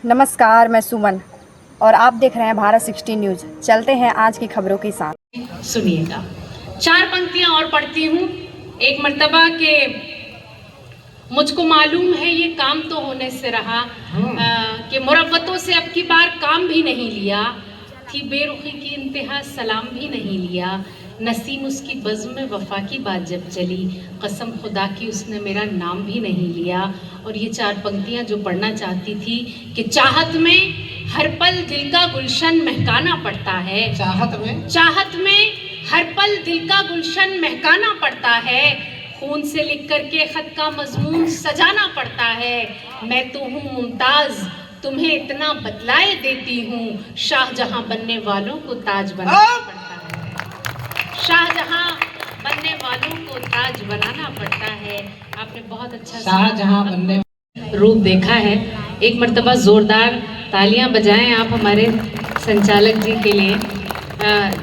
नमस्कार, मैं सुमन और आप देख रहे हैं भारत 16 न्यूज़। चलते हैं आज की खबरों के साथ। सुनिएगा, 4 पंक्तियां और पढ़ती हूँ। एक मर्तबा के मुझको मालूम है ये काम तो होने से रहा कि मुरव्वतों से अब की बार काम भी नहीं लिया, थी बेरुखी की इंतहा सलाम भी नहीं लिया, नसीम उसकी बज़्म में वफा की बात जब चली, कसम खुदा की उसने मेरा नाम भी नहीं लिया। और ये 4 पंक्तियां जो पढ़ना चाहती थी कि चाहत में हर पल दिल का गुलशन महकाना पड़ता है, चाहत में हर पल दिल का गुलशन महकाना पड़ता है, खून से लिख करके खत का मजमून सजाना पड़ता है। मैं तो हूँ मुमताज तुम्हें इतना बतलाए देती हूँ, शाहजहां बनने वालों को ताज बनाना पड़ता है, शाहजहां बनने वालों को ताज बनाना पड़ता है। आपने बहुत अच्छा शाहजहां बनने रूप देखा है। एक मर्तबा जोरदार तालियां बजाएं आप हमारे संचालक जी के लिए।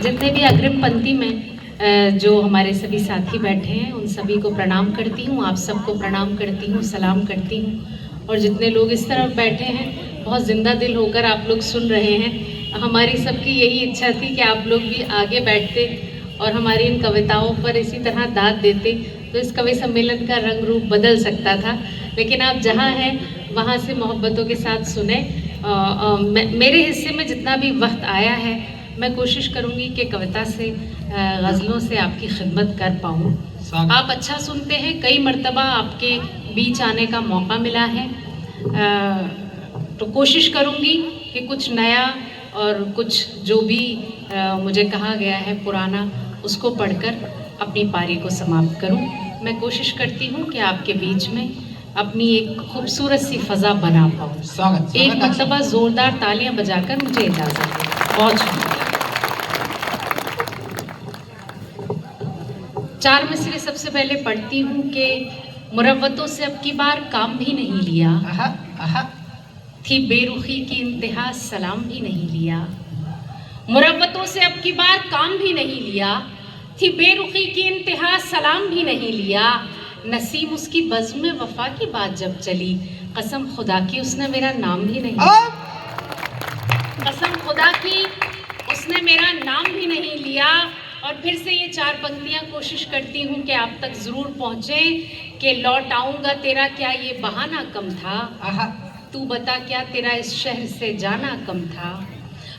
जितने भी अग्रिम पंक्ति में जो हमारे सभी साथी बैठे हैं उन सभी को प्रणाम करती हूँ, आप सबको प्रणाम करती हूँ, सलाम करती हूँ। और जितने लोग इस तरफ बैठे हैं, बहुत जिंदा दिल होकर आप लोग सुन रहे हैं। हमारी सबकी यही इच्छा थी कि आप लोग भी आगे बैठते और हमारी इन कविताओं पर इसी तरह दाद देते तो इस कवि सम्मेलन का रंग रूप बदल सकता था। लेकिन आप जहाँ हैं वहाँ से मोहब्बतों के साथ सुने। मेरे हिस्से में जितना भी वक्त आया है मैं कोशिश करूँगी कि कविता से गज़लों से आपकी खिदमत कर पाऊँ। आप अच्छा सुनते हैं, कई मर्तबा आपके बीच आने का मौका मिला है, तो कोशिश करूँगी कि कुछ नया और कुछ जो भी मुझे कहा गया है पुराना उसको पढ़कर अपनी पारी को समाप्त करूं। मैं कोशिश करती हूं कि आपके बीच में अपनी एक खूबसूरत सी फजा बना पाऊं। एक मर्तबा जोरदार तालियां बजाकर मुझे इजाजत दें। बहुत शुक्रिया। 4 मिसरे सबसे पहले पढ़ती हूं कि मुरव्वतों से अब की बार काम भी नहीं लिया, थी बेरुखी की इंतहा सलाम भी नहीं लिया। मुरव्वतों से अब की बार काम भी नहीं लिया, थी बेरुखी की इंतहा सलाम भी नहीं लिया, नसीम उसकी बज़्म में वफा की बात जब चली, कसम खुदा की उसने मेरा नाम भी नहीं लिया, कसम खुदा की उसने मेरा नाम भी नहीं लिया। और फिर से ये 4 पंक्तियां कोशिश करती हूँ कि आप तक ज़रूर पहुँचे कि लौट आऊँगा तेरा क्या ये बहाना कम था, तू बता क्या तेरा इस शहर से जाना कम था,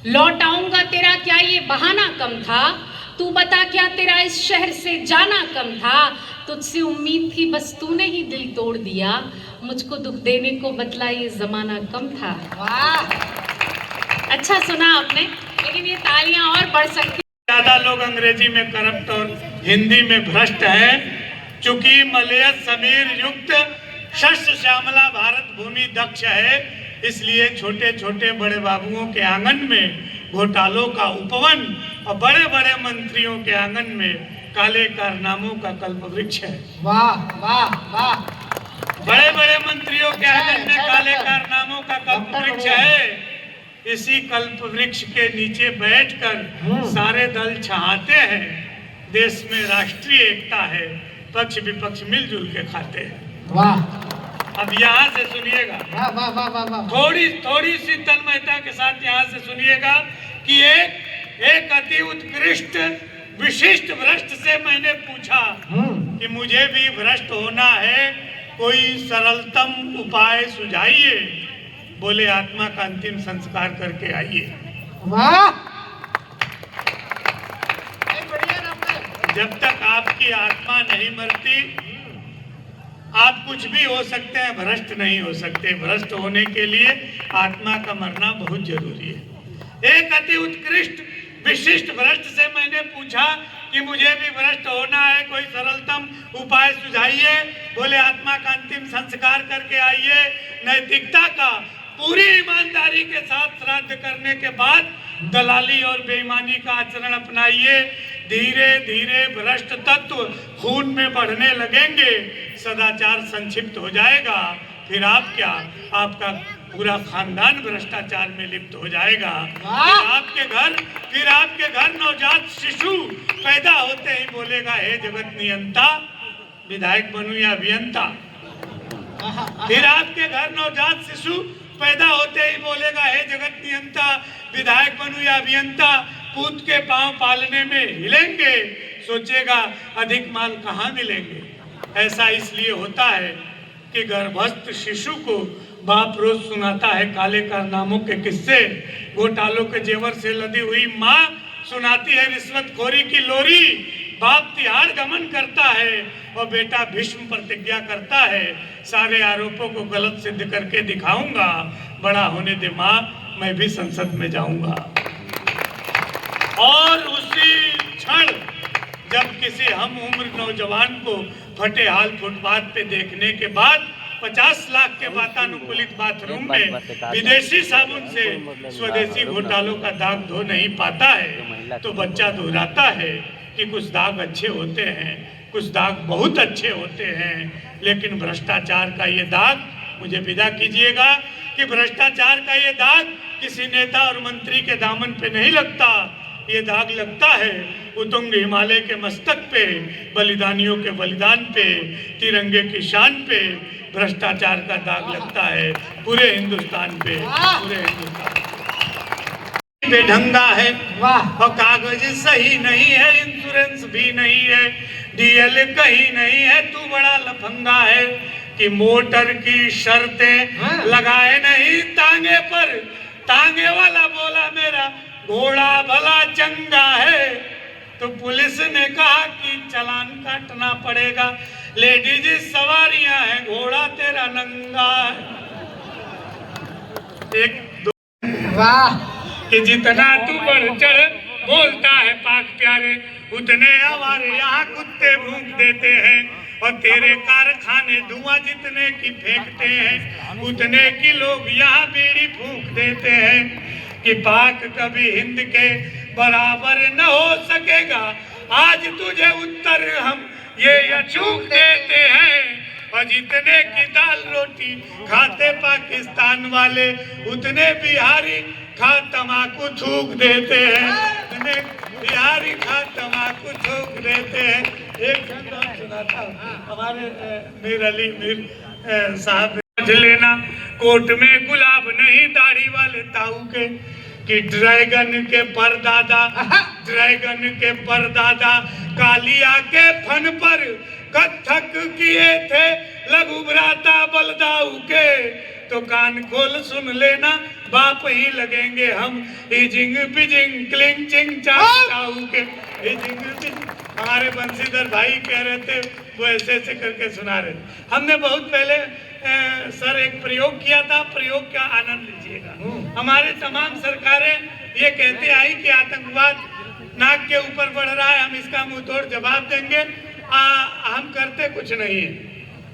लौट आऊँगा तेरा क्या ये बहाना कम था, तू बता क्या तेरा इस शहर से जाना कम था, तुझसे उम्मीद थी बस तूने ही दिल तोड़ दिया, मुझको दुख देने को बतला ये ज़माना कम था। वाह, अच्छा सुना आपने, लेकिन ये तालियां और बढ़ सकती। ज़्यादा लोग अंग्रेजी में करप्ट और हिंदी में भ्रष्ट हैं। चूंकि मलयज समीर युक्त शस्य श्यामला भारत भूमि दक्ष है, इसलिए छोटे छोटे बड़े बाबुओं के आंगन में घोटालों का उपवन और बड़े बड़े मंत्रियों के आंगन में काले कारनामों का कल्प वृक्ष है। वाह वाह वाह, बड़े बड़े मंत्रियों के आंगन में काले कारनामों का कल्प वृक्ष है। इसी कल्प वृक्ष के नीचे बैठकर सारे दल चाहते हैं, देश में राष्ट्रीय एकता है, पक्ष विपक्ष मिलजुल के खाते हैं। वाह, अब यहाँ से सुनिएगा, थोड़ी सी तन्मयता के साथ यहाँ से सुनिएगा कि एक अति उत्कृष्ट विशिष्ट भ्रष्ट से मैंने पूछा कि मुझे भी भ्रष्ट होना है, कोई सरलतम उपाय सुझाइए। बोले आत्मा का अंतिम संस्कार करके आइए। वाह, जब तक आपकी आत्मा नहीं मरती आप कुछ भी हो सकते हैं, भ्रष्ट नहीं हो सकते। भ्रष्ट होने के लिए आत्मा का मरना बहुत जरूरी है। एक अति उत्कृष्ट विशिष्ट भ्रष्ट से मैंने पूछा कि मुझे भी भ्रष्ट होना है, कोई सरलतम उपाय सुझाइए। बोले आत्मा का अंतिम संस्कार करके आइए। नैतिकता का पूरी ईमानदारी के साथ श्राद्ध करने के बाद दलाली और बेईमानी का आचरण अपनाइए। धीरे धीरे भ्रष्ट तत्व खून में बढ़ने लगेंगे, सदाचार संक्षिप्त हो जाएगा, फिर आप क्या, आपका पूरा खानदान भ्रष्टाचार में लिप्त हो जाएगा। फिर आपके घर नवजात शिशु पैदा होते ही बोलेगा हे जगत नियंता, विधायक बनूं या अभियंता। फिर आपके घर नवजात शिशु पैदा होते ही बोलेगा हे जगत नियंता, विधायक बनूं या अभियंता। पूत के पांव पालने में हिलेंगे, सोचेगा अधिक माल कहाँ मिलेंगे। ऐसा इसलिए होता है कि गर्भस्थ शिशु को बाप रोज सुनाता है काले कारनामों के किस्से, घोटालों के जेवर से लदी हुई माँ सुनाती है रिश्वतखोरी की लोरी। बाप तिहाड़ गमन करता है और बेटा भीष्म प्रतिज्ञा करता है, सारे आरोपों को गलत सिद्ध करके दिखाऊंगा, बड़ा होने दे माँ, मैं भी संसद में जाऊंगा। और उसी क्षण जब किसी हम उम्र नौजवान को फटे हाल फुटपाथ पे देखने के बाद 50 लाख के वातानुकूलित बाथरूम में विदेशी साबुन से स्वदेशी घोटालों का दाग धो नहीं पाता है, तो बच्चा दोहराता है कि कुछ दाग अच्छे होते हैं, कुछ दाग बहुत अच्छे होते हैं, लेकिन भ्रष्टाचार का ये दाग, मुझे विदा कीजिएगा कि भ्रष्टाचार का ये दाग किसी नेता और मंत्री के दामन पे नहीं लगता। ये दाग लगता है उतुंग हिमालय के मस्तक पे, बलिदानियों के बलिदान पे, तिरंगे की शान पे भ्रष्टाचार का दाग लगता है पूरे हिंदुस्तान पे, पूरे हिंदुस्तान बेढंगा है और कागज सही नहीं है, इंश्योरेंस भी नहीं है, डीएल कहीं नहीं है, तू बड़ा लफंगा है कि मोटर की शर्तें लगाए नहीं तांगे पर, तांगे वाला बोला मेरा घोड़ा भला चंगा है, तो पुलिस ने कहा कि चालान काटना पड़ेगा, लेडीज सवारियां हैं, घोड़ा तेरा नंगा है। एक दो वाह कि जितना तू बढ़ चढ़ बोलता है पाक प्यारे, उतने हमारे यहाँ कुत्ते भूख देते हैं, और तेरे कारखाने धुआं जितने की फेंकते हैं, उतने की लोग यहाँ बीड़ी फूंक देते हैं। कि पाक कभी हिंद के बराबर न हो सकेगा, आज तुझे उत्तर हम ये अचूक देते हैं, और जितने की दाल रोटी खाते पाकिस्तान वाले, उतने बिहारी खा तमाकू थूक देते हैं, उतने बिहारी खा तमाकू थूक देते हैं। एक घंटा सुनाता हमारे मीर अली मीर साहब लेना, कोट में गुलाब नहीं दाढ़ी वाले ताऊ के, कि ड्रैगन के परदादा, ड्रैगन के परदादा कालिया के फन पर कत्थक किए थे लघु भ्राता बलदाऊ के, तो कान खोल सुन लेना बाप ही लगेंगे हम, इजिंग पिजिंग क्लिंग चिंग चाऊ के, इजिंग पिजिंग। हमारे बंशीधर भाई कह रहे थे, वो ऐसे ऐसे करके सुना रहे थे। हमने बहुत पहले सर एक प्रयोग किया था, प्रयोग का आनंद लीजिएगा। हमारे तमाम सरकारें ये कहते आई कि आतंकवाद नाक के ऊपर बढ़ रहा है, हम इसका मुंह तोड़ जवाब देंगे, हम करते कुछ नहीं है।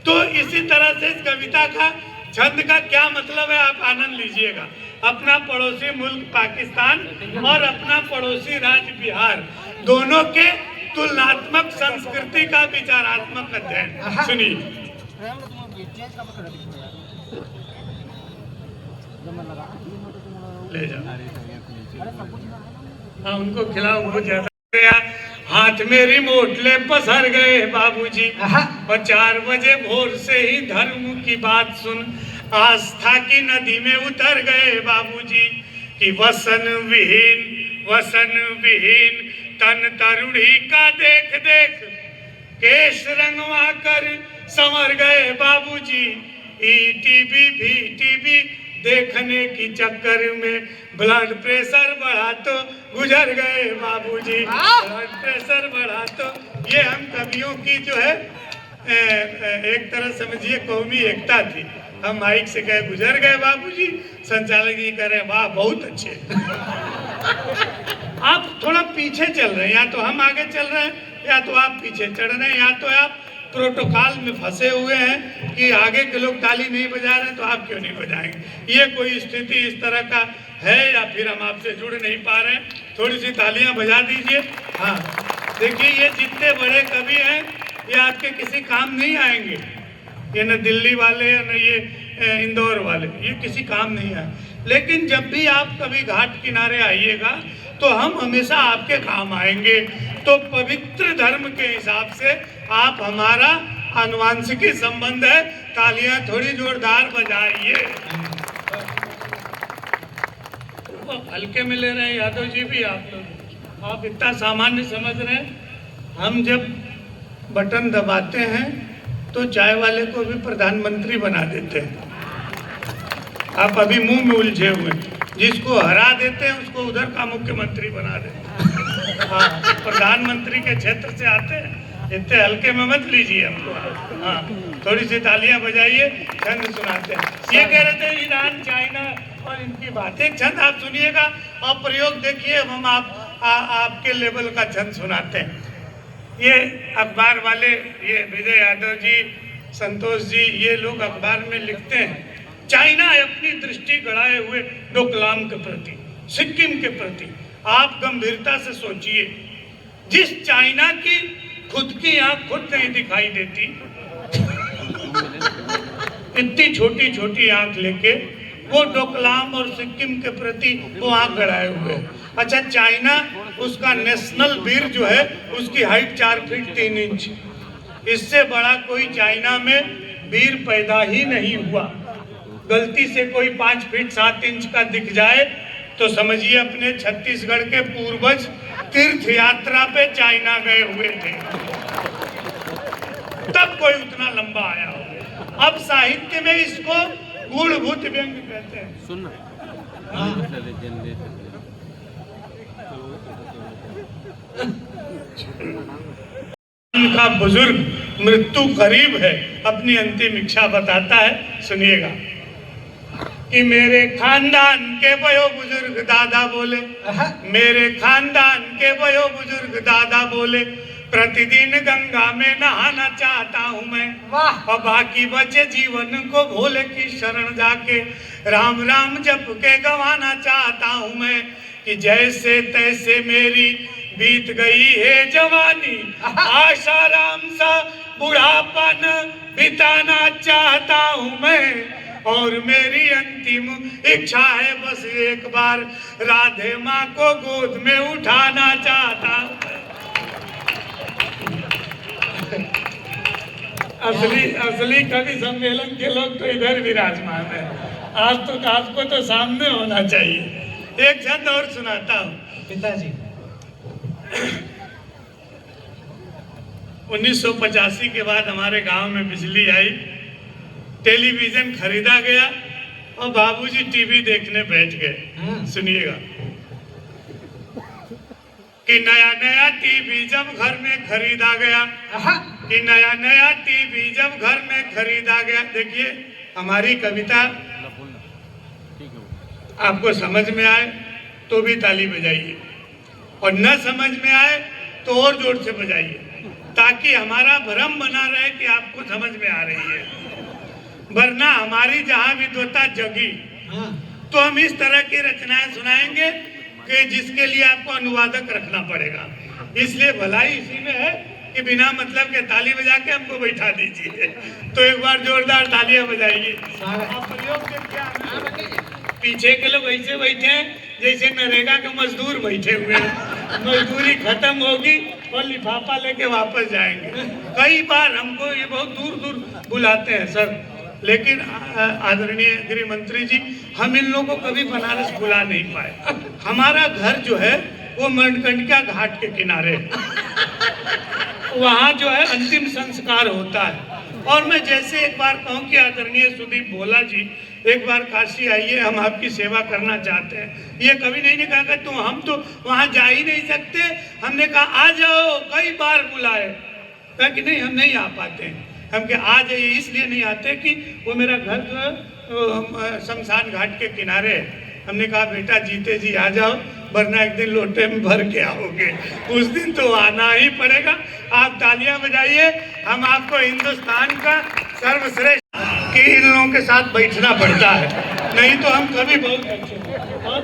तो इसी तरह से इस कविता का छंद का क्या मतलब है आप आनंद लीजिएगा। अपना पड़ोसी मुल्क पाकिस्तान और अपना पड़ोसी राज्य बिहार, दोनों के तुलनात्मक संस्कृति का विचारात्मक अध्ययन सुनिए। ले जाओ, हाँ उनको खिलाओ, उनको ज्यादा गया। हाथ में रिमोट ले पसर गए बाबूजी, और 4 बजे भोर से ही धर्म की बात सुन आस्था की नदी में उतर गए बाबूजी, कि वसन विहीन तन तरुणी का देख देख केश रंगवा कर संवर गए बाबूजी, ईटीवी भी टीवी देखने की चक्कर में ब्लड प्रेशर बढ़ा तो गुजर गए बाबूजी, ब्लड प्रेशर बढ़ा तो। ये हम कवियों की जो है एक तरह समझिए कौमी एकता थी। हम माइक से कहे गुजर गए बाबूजी, संचालक जी कह रहे वाह बहुत अच्छे। आप थोड़ा पीछे चल रहे हैं, या तो हम आगे चल रहे हैं या तो आप पीछे चढ़ रहे हैं, या तो आप प्रोटोकॉल में फंसे हुए हैं कि आगे के लोग ताली नहीं बजा रहे हैं तो आप क्यों नहीं बजाएंगे। ये कोई स्थिति इस तरह का है, या फिर हम आपसे जुड़ नहीं पा रहे हैं, थोड़ी सी तालियां बजा दीजिए। हाँ देखिए, ये जितने बड़े कवि हैं ये आपके किसी काम नहीं आएंगे, ये न दिल्ली वाले न ये इंदौर वाले, ये किसी काम नहीं है। लेकिन जब भी आप कभी घाट किनारे आइएगा तो हम हमेशा आपके काम आएंगे। तो पवित्र धर्म के हिसाब से आप हमारा आनुवांशिकी संबंध है। तालियां थोड़ी जोरदार बजाइए। हल्के में ले रहे हैं यादव जी भी, आप लोग आप इतना सामान्य समझ रहे हैं। हम जब बटन दबाते हैं तो चाय वाले को भी प्रधानमंत्री बना देते हैं। आप अभी मुंह में उलझे हुए, जिसको हरा देते हैं उसको उधर का मुख्यमंत्री बना देते हैं। हाँ, प्रधानमंत्री के क्षेत्र से आते हैं, इतने हल्के में मत लीजिए हमको। हाँ, थोड़ी सी तालियां बजाइए, छंद सुनाते हैं। ये कह रहे थे ईरान, चाइना और इनकी बात। एक छंद आप सुनिएगा और प्रयोग देखिए, हम आपके लेवल का छंद सुनाते हैं। ये अखबार वाले, ये विजय यादव जी, संतोष जी, ये लोग अखबार में लिखते हैं, चाइना अपनी दृष्टि गड़ाए हुए डोकलाम के प्रति, सिक्किम के प्रति आप गंभीरता से सोचिए। जिस चाइना की खुद की आंख खुद नहीं दिखाई देती, इतनी छोटी छोटी आंख लेके वो डोकलाम और सिक्किम के प्रति वो आंख गड़ाए हुए। अच्छा, चाइना, उसका नेशनल वीर जो है उसकी हाइट 4 फीट 3 इंच। इससे बड़ा कोई चाइना में वीर पैदा ही नहीं हुआ। गलती से कोई 5 फीट 7 इंच का दिख जाए तो समझिए अपने छत्तीसगढ़ के पूर्वज तीर्थ यात्रा पे चाइना गए हुए थे, तब कोई उतना लंबा आया हो। अब साहित्य में इसको गूढ़भूत व्यंग कहते हैं। सुनना का बुजुर्ग मृत्यु करीब है, अपनी अंतिम इच्छा बताता है, सुनिएगा। कि मेरे खानदान के वयो बुजुर्ग दादा बोले, मेरे खानदान के वयो बुजुर्ग दादा बोले, प्रतिदिन गंगा में नहाना चाहता हूँ मैं, और बाकी बचे जीवन को भोले की शरण जाके राम राम जप के गवाना चाहता हूँ मैं। कि जैसे तैसे मेरी बीत गई है जवानी, आशा राम सा बुढ़ापन बिताना चाहता हूँ मैं, और मेरी अंतिम इच्छा है बस एक बार राधे माँ को गोद में उठाना चाहता हूँ। असली कवि सम्मेलन के लोग तो इधर विराजमान है। आज तो आपको तो सामने होना चाहिए। एक छंद और सुनाता हूँ पिताजी। 1985 के बाद हमारे गांव में बिजली आई, टेलीविजन खरीदा गया और बाबूजी टीवी देखने बैठ गए। सुनिएगा। कि नया नया टीवी जब घर में खरीदा गया, कि नया नया टीवी जब घर में खरीदा गया। देखिए, हमारी कविता आपको समझ में आए तो भी ताली बजाइए, और न समझ में आए तो और जोर से बजाइए, ताकि हमारा भ्रम बना रहे कि आपको समझ में आ रही है। वरना हमारी जहाँ विद्वता जगी तो हम इस तरह की रचनाएं सुनाएंगे कि जिसके लिए आपको अनुवादक रखना पड़ेगा। इसलिए भलाई इसी में है कि बिना मतलब के ताली बजा के हमको बैठा दीजिए। तो एक बार जोरदार तालियां बजाइए। आप प्रयोग देखिए, पीछे के लोग ऐसे बैठे हैं जैसे नरेगा के मजदूर बैठे हुए हैं। मजदूरी खत्म होगी और लिफाफा लेके वापस जाएंगे। कई बार हमको ये बहुत दूर दूर बुलाते हैं सर, लेकिन आदरणीय गृह मंत्री जी, हम इन लोगों को कभी बनारस बुला नहीं पाए। हमारा घर जो है वो मणिकर्णिका घाट के किनारे है। वहाँ जो है अंतिम संस्कार होता है। और मैं जैसे एक बार कहूँ कि आदरणीय सुदीप भोला जी, एक बार काशी आइए, हम आपकी सेवा करना चाहते हैं। ये कभी नहीं कहा कि तुम, हम तो वहाँ जा ही नहीं सकते। हमने कहा आ जाओ, कई बार बुलाए, कहा कि नहीं हम नहीं आ पाते हैं। हम के आ जाइए, इसलिए नहीं आते कि वो मेरा घर जो है शमशान घाट के किनारे है। हमने कहा बेटा जीते जी आ जाओ, वरना एक दिन लोटे में भर के आओगे, उस दिन तो आना ही पड़ेगा। आप तालियां बजाइए। हम आपको हिंदुस्तान का सर्वश्रेष्ठ कि इन लोगों के साथ बैठना पड़ता है, नहीं तो हम कभी बहुत अच्छे। और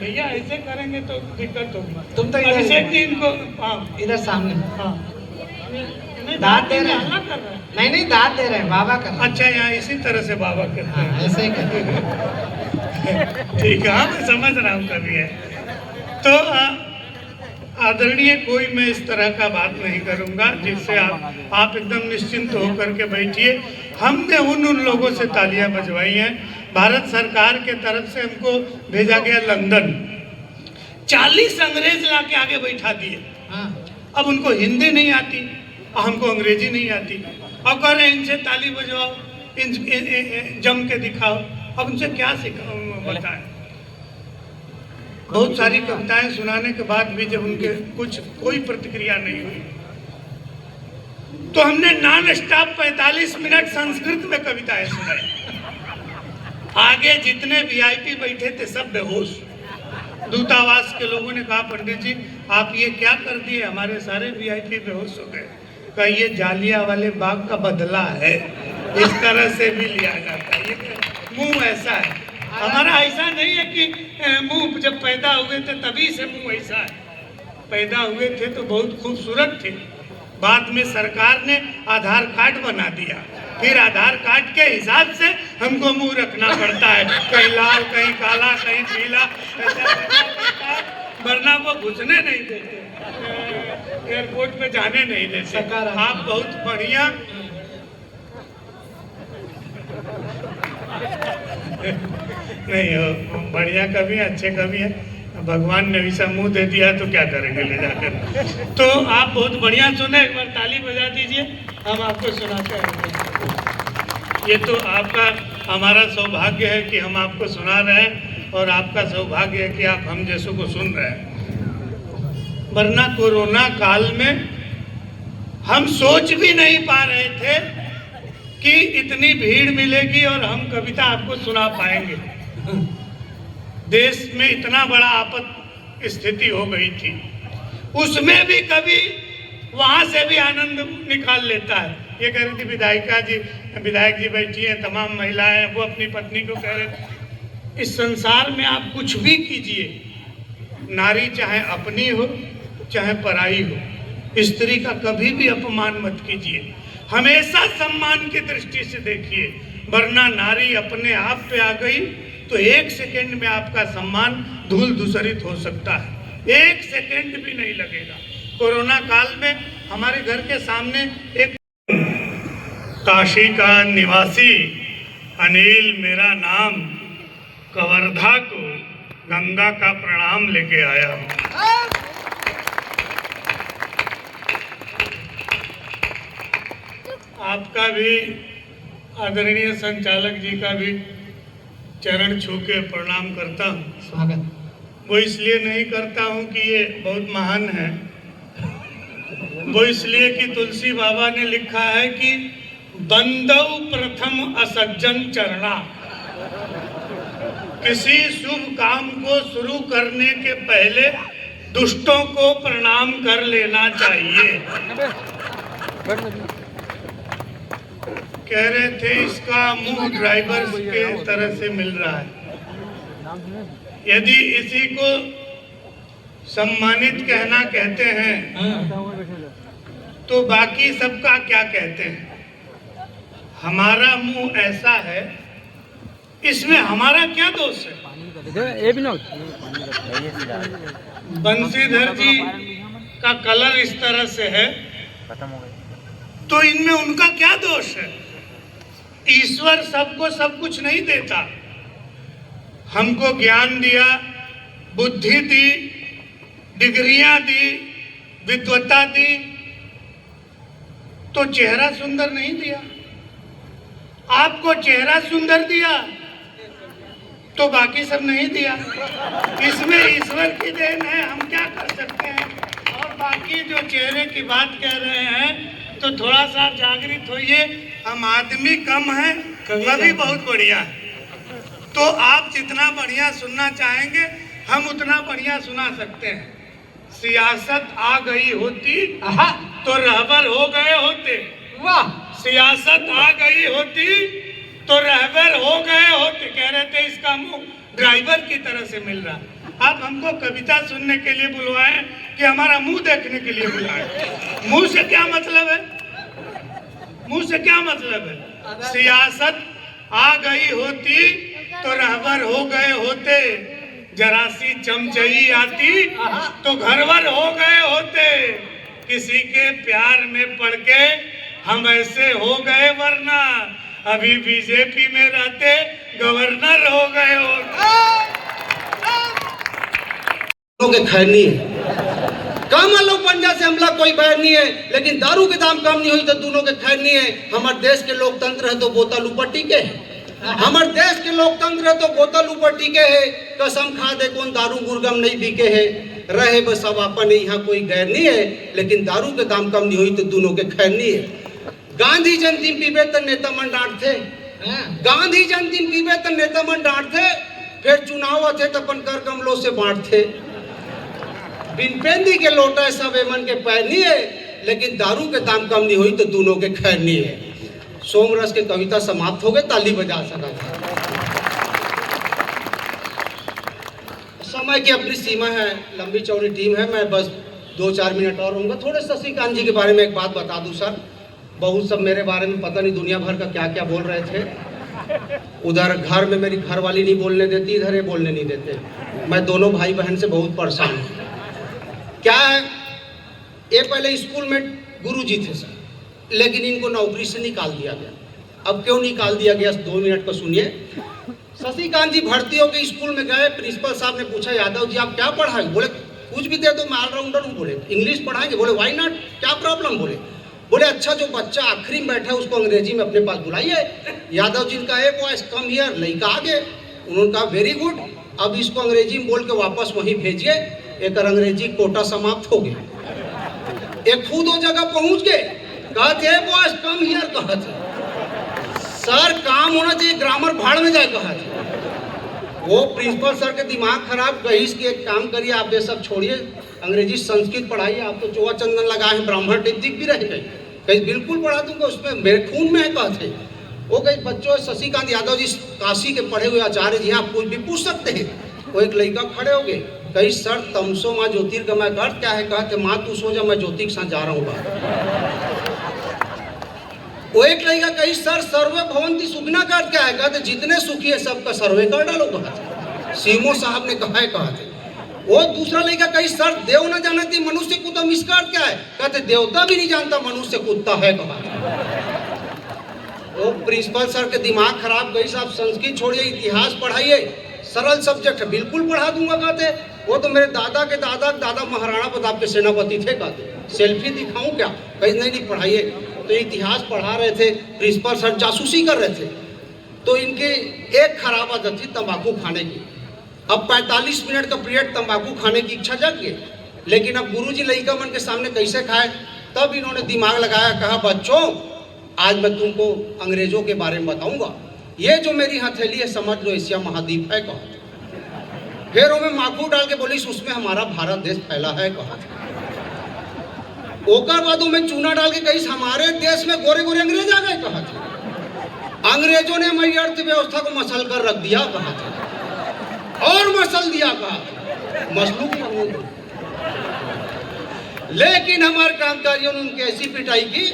भैया ऐसे करेंगे तो दिक्कत होगी। तुम तो अभिषेक जी इनको, हाँ इधर सामने। हाँ दाद दे रहे हैं। हल्ला कर रहा है। नहीं नहीं, दाद दे रहे हैं, बाबा कर रहे हैं। अच्छा, यहाँ इसी तरह से बाबा करते हाँ, हैं। ऐसे ही करते हैं। ठीक है, हाँ, मैं समझ रहा हूँ कभी है। तो आदरणीय, कोई मैं इस तरह का बात नहीं करूँगा जिससे आप एकदम निश्चिंत होकर के बैठिए। हमने उन लोगों से तालियां बजवाई हैं। भारत सरकार के तरफ से हमको भेजा गया लंदन, 40 अंग्रेज ला के आगे बैठा दिए। हाँ, अब उनको हिंदी नहीं आती और हमको अंग्रेजी नहीं आती। अब कह रहे हैं इनसे ताली बजवाओ, जम के दिखाओ। अब उनसे क्या बताएं? बहुत सारी कविताएं सुनाने के बाद भी जब उनके कोई प्रतिक्रिया नहीं हुई, तो हमने नॉन स्टॉप 45 मिनट संस्कृत में कविताएं सुनाई। आगे जितने वीआईपी बैठे थे सब बेहोश। दूतावास के लोगों ने कहा, पंडित जी आप ये क्या कर दिए, हमारे सारे वीआईपी बेहोश हो गए। कहा ये जालियांवाले बाग का बदला है, इस तरह से भी लिया जाता है। ये मुंह ऐसा है हमारा, ऐसा नहीं है कि मुंह जब पैदा हुए थे तभी से मुंह ऐसा है। पैदा हुए थे तो बहुत खूबसूरत थे, बाद में सरकार ने आधार कार्ड बना दिया, फिर आधार कार्ड के हिसाब से हमको मुंह रखना पड़ता है, कहीं लाल कहीं काला कहीं पीला, ऐसा रखना पड़ता है, वरना वो घुसने नहीं देते, एयरपोर्ट पे जाने नहीं देते। आप बहुत बढ़िया नहीं हो, बढ़िया कवि, अच्छे कवि है। भगवान ने ऐसा मुंह दे दिया तो क्या करेंगे ले जाकर। तो आप बहुत बढ़िया सुने, एक बार ताली बजा दीजिए, हम आपको सुनाते हैं। ये तो आपका हमारा सौभाग्य है कि हम आपको सुना रहे हैं, और आपका सौभाग्य है कि आप हम जैसों को सुन रहे हैं। वरना कोरोना काल में हम सोच भी नहीं पा रहे थे कि इतनी भीड़ मिलेगी और हम कविता आपको सुना पाएंगे। देश में इतना बड़ा आपात स्थिति हो गई थी, उसमें भी कभी वहां से भी आनंद निकाल लेता है। ये कह रही थी विधायक जी बैठी हैं, तमाम महिलाएं, वो अपनी पत्नी को कह रहे, इस संसार में आप कुछ भी कीजिए, नारी चाहे अपनी हो चाहे पराई हो, स्त्री का कभी भी अपमान मत कीजिए, हमेशा सम्मान की दृष्टि से देखिए, वरना नारी अपने आप पे आ गई तो 1 सेकंड में आपका सम्मान धूल धूसरित हो सकता है। 1 सेकंड भी नहीं लगेगा। कोरोना काल में हमारे घर के सामने एक काशी का निवासी अनिल मेरा नाम, कवर्धा को गंगा का प्रणाम लेके आया हूँ। आपका भी, आदरणीय संचालक जी का भी चरण छू के प्रणाम करता हूँ। स्वागत। वो इसलिए नहीं करता हूँ कि ये बहुत महान है, वो इसलिए कि तुलसी बाबा ने लिखा है कि बंदौ प्रथम असज्जन चरणा, किसी शुभ काम को शुरू करने के पहले दुष्टों को प्रणाम कर लेना चाहिए। कह रहे थे इसका मुंह ड्राइवर के तरह से मिल रहा है। यदि इसी को सम्मानित कहना कहते हैं तो बाकी सबका क्या कहते हैं? हमारा मुंह ऐसा है, इसमें हमारा क्या दोष है? बंशीधर जी का कलर इस तरह से है तो इनमें उनका क्या दोष है? ईश्वर सबको सब कुछ नहीं देता। हमको ज्ञान दिया, बुद्धि दी, डिग्रियां दी, विद्वत्ता दी, तो चेहरा सुंदर नहीं दिया। आपको चेहरा सुंदर दिया तो बाकी सब नहीं दिया। इसमें ईश्वर की देन है, हम क्या कर सकते हैं। और बाकी जो चेहरे की बात कह रहे हैं तो थोड़ा सा जागृत होइए। हम आदमी कम है, कवि बहुत बढ़िया है। तो आप जितना बढ़िया सुनना चाहेंगे हम उतना बढ़िया सुना सकते हैं। सियासत आ गई होती तो रहबर हो गए होते। वाह, सियासत आ गई होती तो रहबर हो गए होते। कह रहे थे इसका मुंह ड्राइवर की तरह से मिल रहा। आप हमको कविता सुनने के लिए बुलवाए कि हमारा मुंह देखने के लिए बुलाए? मुंह से क्या मतलब है? मुंह से क्या मतलब है? सियासत आ गई होती तो रहबर हो गए होते, जरा सी चमचई आती तो घरवर हो गए होते, किसी के प्यार में पड़ के हम ऐसे हो गए, वरना अभी बीजेपी में रहते गवर्नर हो गए होते। के खैर नहीं है, कम लो पंजा से हमला कोई बैर नहीं है, लेकिन दारू के दाम कम नहीं हुई तो दोनों के खैर नहीं है। हमारे देश के लोकतंत्र है तो बोतल ऊपर टीके है, हमारे देश के लोकतंत्र है तो बोतल ऊपर टीके है। कसम खा दे कौन दारू गुरगम नहीं पीके है, रहे बस सब अपन यहाँ कोई गैर नहीं है, लेकिन दारू के दाम कम नहीं हुई तो दोनों के खैर नहीं है। गांधी जयंती पीबे तो नेता मन डांटते, गांधी जयंती पीबे तो नेता मन डांटते, फिर चुनाव थे तो अपन कर कमलों से बांटते। बिन पेंदी के लोटा सब एमन के पैर नहीं है, लेकिन दारू के दाम कम नहीं हुई तो दोनों के खैर नहीं है। सोमरस के कविता समाप्त हो गए, ताली बजा सका था। समय की अपनी सीमा है, लंबी चौड़ी टीम है, मैं बस 2-4 मिनट और रहूंगा। थोड़े शशिकांत जी के बारे में एक बात बता दूं सर, बहुत सब मेरे बारे में पता नहीं दुनिया भर का क्या क्या बोल रहे थे। उधर घर में मेरी घरवाली नहीं बोलने देती, इधर ये बोलने नहीं देते। मैं दोनों भाई बहन से बहुत परेशान हूँ। क्या है, ये पहले स्कूल में गुरुजी थे सर, लेकिन इनको नौकरी से निकाल दिया गया। अब क्यों निकाल दिया गया 2 मिनट को सुनिए। शशिकांत जी भर्ती होकर स्कूल में गए, प्रिंसिपल साहब ने पूछा यादव जी आप क्या पढ़ाएंगे? बोले कुछ भी दे दो, मैं ऑलराउंडर हूँ। बोले इंग्लिश पढ़ाएंगे? बोले व्हाई नॉट, क्या प्रॉब्लम? बोले अच्छा जो बच्चा आखिरी में बैठा है उसको अंग्रेजी में अपने पास बुलाइए। यादव जी का एक वॉइस कम हियर, लड़का आगे। उन्होंने कहा वेरी गुड, अब इसको अंग्रेजी में बोल के वापस वहीं भेजिए। एक अंग्रेजी कोटा समाप्त हो गया। एक खुद वो जगह पहुंच गए, कहते बॉस कम हियर, कहते सर काम होना चाहिए, ग्रामर भाड़ में जाए, कहते वो प्रिंसिपल सर के दिमाग खराब, कहीं कि एक काम करिए आप ये सब छोड़िए, अंग्रेजी संस्कृत पढ़ाइए, आप तो चोआ चंदन लगाए हैं, ब्राह्मण टिक दिख भी रहे कहीं बिल्कुल पढ़ा दूंगा, उसमें मेरे खून में है, कहते वो कहीं बच्चों शशिकांत यादव जी काशी के पढ़े हुए आचार्य जी, आप कुछ भी पूछ सकते हैं। वो एक लड़का खड़े हो गए, कहीं सर तमसो माँ ज्योतिर्गमय का अर्थ क्या है? कहते माँ तू सो जा, मैं ज्योति के साथ जा रहा हूँ। वो एक लड़का कहीं सर सर्वे भवंती सुखना का अर्थ क्या है? कहते जितने सुखी है सबका सर्वे कर डालो, कहते सीमो साहब ने कहा है, कहते वो दूसरा लड़का कहीं सर देव न जानती मनुष्य कुत्ता, इसका अर्थ क्या है? कहते देवता भी नहीं जानता मनुष्य कुत्ता है, कहते वो प्रिंसिपल सर के दिमाग खराब, कहीं साहब संस्कृत छोड़िए, इतिहास पढ़ाइए, सरल सब्जेक्ट है, बिल्कुल पढ़ा दूंगा। कहते वो तो मेरे दादा के दादा दादा महाराणा प्रताप के सेनापति थे, कहते सेल्फी दिखाऊं क्या? कहीं नहीं पढ़ाइए। तो इतिहास पढ़ा रहे थे, प्रिंसिपल सर जासूसी कर रहे थे, तो इनके एक खराब आदत थी तंबाकू खाने की। अब 45 मिनट का पीरियड तंबाकू खाने की इच्छा जग गई, लेकिन अब गुरुजी लड़का मन के सामने कैसे खाए? तब इन्होंने दिमाग लगाया, कहा बच्चों आज मैं तुमको अंग्रेजों के बारे में बताऊंगा, ये जो मेरी हथेली है समझ लो एशिया महाद्वीप है, कहा। फिर वो में माखू डाल के बोली उसमें हमारा भारत देश फैला है, कहा। ओकर बाद में चूना डाल के कहीं हमारे देश में गोरे गोरे अंग्रेज आ गए, कहा। अंग्रेजों ने हमारी अर्थव्यवस्था को मसल कर रख दिया, कहा, और मसल दिया, कहा, मसलूक। लेकिन हमारे क्रांतिकारियों ने उनकी ऐसी पिटाई की,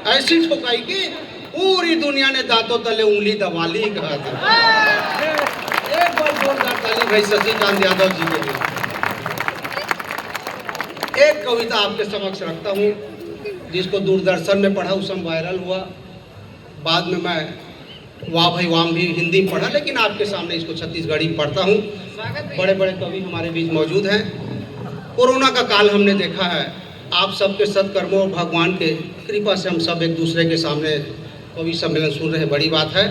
ऐसी ठोकाई की, पूरी दुनिया ने दांतों तले उंगली दबा ली, कहा था। एक बार जोरदार ताली भाई शशिकांत यादव जी के लिए। एक कविता आपके समक्ष रखता हूँ, जिसको दूरदर्शन में पढ़ा, उस समय वायरल हुआ, बाद में मैं वाह भाई वाम भी हिंदी में पढ़ा, लेकिन आपके सामने इसको छत्तीसगढ़ी में पढ़ता हूँ। बड़े बड़े कवि हमारे बीच मौजूद हैं। कोरोना का काल हमने देखा है, आप सबके सत्कर्मों और भगवान के कृपा से हम सब एक दूसरे के सामने कवि सम्मेलन सुन रहे हैं, बड़ी बात है।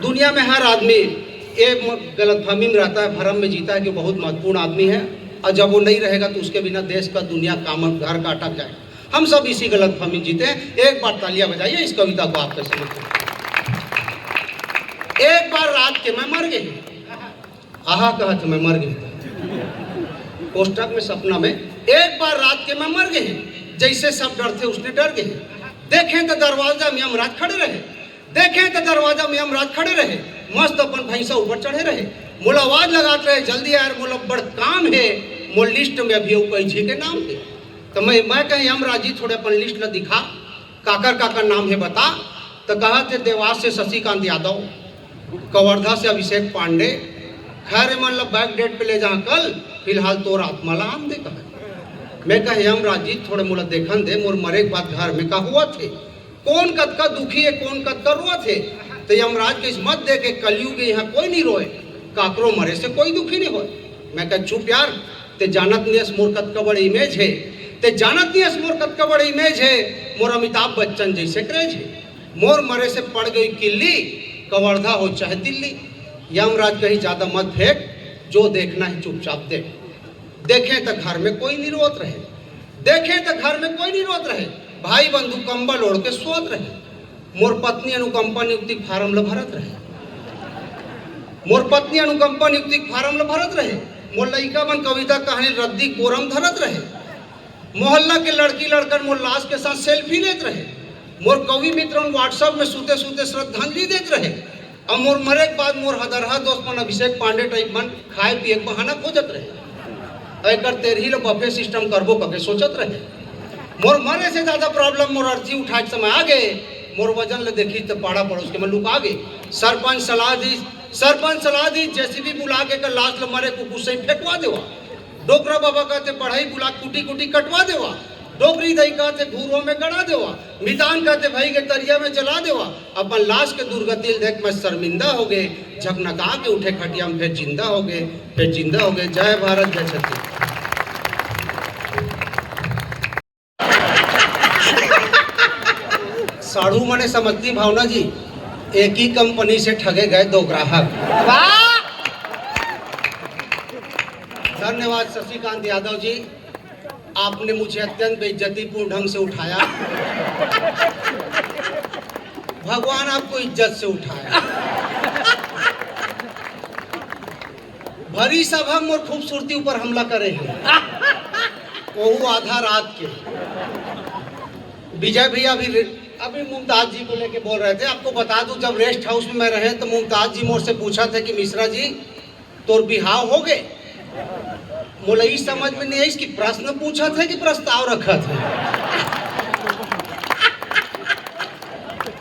दुनिया में हर आदमी एक गलतफहमी में रहता है, भरम में जीता है कि बहुत महत्वपूर्ण आदमी है, और जब वो नहीं रहेगा तो उसके बिना देश का दुनिया काम घर का अटक जाए। हम सब इसी गलतफहमी जीते हैं। एक बार तालियां बजाइए इस कविता को आपके समझ। एक बार रात के मैं मर गई, आहा कहा तो मैं मर गई, कोष्टक में सपना में, एक बार रात के मैं मर गई, जैसे सब डर थे उसने डर गए। देखें तो दरवाजा में यमराज खड़े रहे, देखें तो दरवाजा में यमराज खड़े रहे, मस्त अपन भैंसा ऊपर चढ़े रहे, मोल आवाज लगाते रहे जल्दी यार मोल बड़ काम है, मोल लिस्ट में अभी कोई जी के नाम थे। तो मैं कहीं यमराज जी थोड़े अपन लिस्ट ल दिखा, काकर काकर नाम है बता। तो कहा थे देवास से शशिकांत यादव, कवर्धा से अभिषेक पांडे, खैर मतलब बैक डेट पे ले जा कल, फिलहाल तो रात मला आम दे कहा। मैं कहे यमराज जी थोड़े मोला देखन दे, मोर मरे के बाद घर में का हुआ थे, कौन कद का दुखी है कौन कद का रोआ थे। तो यमराज के मत दे के कलयुग यहाँ कोई नहीं रोए, काकरो मरे से कोई दुखी नहीं होए। मैं कह चुप यार, ते जानत नहीं मोर कद का बड़े इमेज है, ते जानत नहीं मोर कद का बड़े इमेज है, मोर अमिताभ बच्चन जैसे क्रेज है, मोर मरे से पड़ गई किल्ली, कवर्धा हो चाहे दिल्ली। यमराज कहीं ज्यादा मत फेंक, जो देखना है चुपचाप देख। देखें तो घर में कोई नहीं रोत रहे, देखें तो घर में कोई नहीं रोत रहे, भाई बंधु कंबल ओढ़ के सोत रहे। मोर पत्नी अनुकंपा नियुक्ति फार्म ल भरत रहे, मोर पत्नी अनुकंपा नियुक्ति फार्म ल भरत रहे, मोर लड़का बन कविता कहानी रद्दी कोरम धरत रहे, मोहल्ला के लड़की लड़कन मोर लाश के साथ सेल्फी लेते रहे, मोर कवि मित्र व्हाट्सएप में सूते सूते श्रद्धांजलि देते रहे। अब मोर मरे के बाद मोर हदरहा दोस्त मन अभिषेक पांडे टाइप मन खाए पिए के बहाना खोजत रहे, अगर तेरही लो बफे सिस्टम करबो कके सोचत रहे। मोर मरे से ज्यादा प्रॉब्लम मोर अर्थी उठाए समय आ गए, मोर वजन ले देखी तो पाड़ा पड़ोस के में लुका गए। सरपंच सलाह दी जेसीबी बुला के लाश ल मरे कुकु से फेंकवा देवा, डोकरा बाबा कहते बढ़ाई बुला कुटी कुटी कटवा देवा, डोकरी दही कहते घूरों में गड़ा देवा, मितान कहते भाई के तरिया में जला देवा। अपन लाश के दुर्गति देख मैं शर्मिंदा हो गए, झकनका के उठे खटिया में फिर जिंदा हो गए, फिर जिंदा हो गए। जय भारत जय छत्तीसगढ़। साढ़ू मने समझती भावना जी, एक ही कंपनी से ठगे गए 2 ग्राहक। धन्यवाद शशिकांत यादव जी, आपने मुझे अत्यंत बेइज्जतीपूर्ण ढंग से उठाया, भगवान आपको इज्जत से उठाया। भरी सभा मोर खूबसूरती ऊपर हमला करे हैं, वो आधा रात के। विजय भैया अभी मुमताज जी को लेके बोल रहे थे। आपको बता दूं, जब रेस्ट हाउस में मैं रहे तो मुमताज जी मोर से पूछा था कि मिश्रा जी तोर बिहाव हो गए। मोला इस समझ में नहीं आई कि प्रश्न पूछा था कि प्रस्ताव रखा था।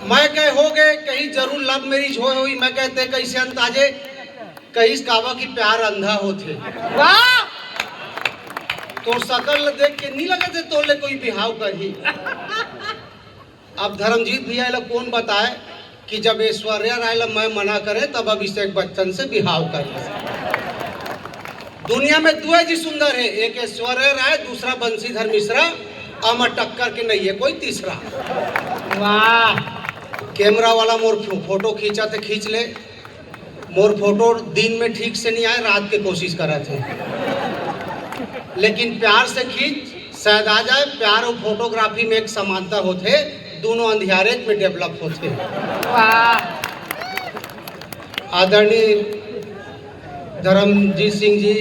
मैं कह हो गए, कहीं जरूर लव मैरिज हो हुई। मैं कहते कैसे अंताजे, कहीं कावा की प्यार अंधा होते। वाह, तो शकल देख के नहीं लगे थे तोले कोई बिहाव कही। अब धर्मजीत भैया ला कौन बताए कि जब ऐश्वर्या राय ला मैं मना करे तब अभिषेक बच्चन से बिहाव करे। दुनिया में 2 जी सुंदर है, एक ऐश्वर्या राय, दूसरा बंशीधर मिश्रा, अमर टक्कर के नहीं है कोई तीसरा। वाह, कैमरा वाला मोर फोटो खींचा थे खींच ले, मोर फोटो दिन में ठीक से नहीं आए, रात के कोशिश करा थे, लेकिन प्यार से खींच शायद आ जाए। प्यार और फोटोग्राफी में एक समानता होते, दोनों अंधियारे में डेवलप होते। आदरणीय धर्मजीत सिंह जी,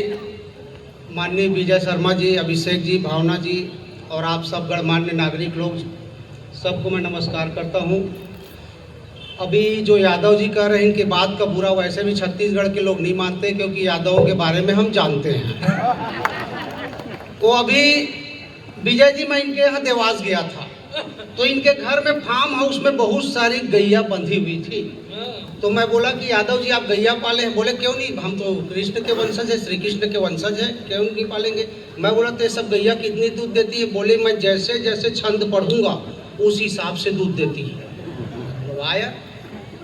माननीय विजय शर्मा जी, अभिषेक जी, भावना जी और आप सब गणमान्य नागरिक लोग, सबको मैं नमस्कार करता हूं। अभी जो यादव जी कह रहे हैं कि बात का बुरा, वैसे भी छत्तीसगढ़ के लोग नहीं मानते, क्योंकि यादवों के बारे में हम जानते हैं। वो अभी विजय जी, मैं इनके यहाँ देवास गया था, तो इनके घर में फार्म हाउस में बहुत सारी गैया बंधी हुई थी। तो मैं बोला कि यादव जी आप गैया पाले हैं? बोले क्यों नहीं, हम तो कृष्ण के वंशज है, श्री कृष्ण के वंशज है, क्यों नहीं पालेंगे? मैं बोला तो ये सब गैया कितनी दूध देती है? बोले मैं जैसे जैसे छंद पढ़ूंगा उस हिसाब से दूध देती है। आया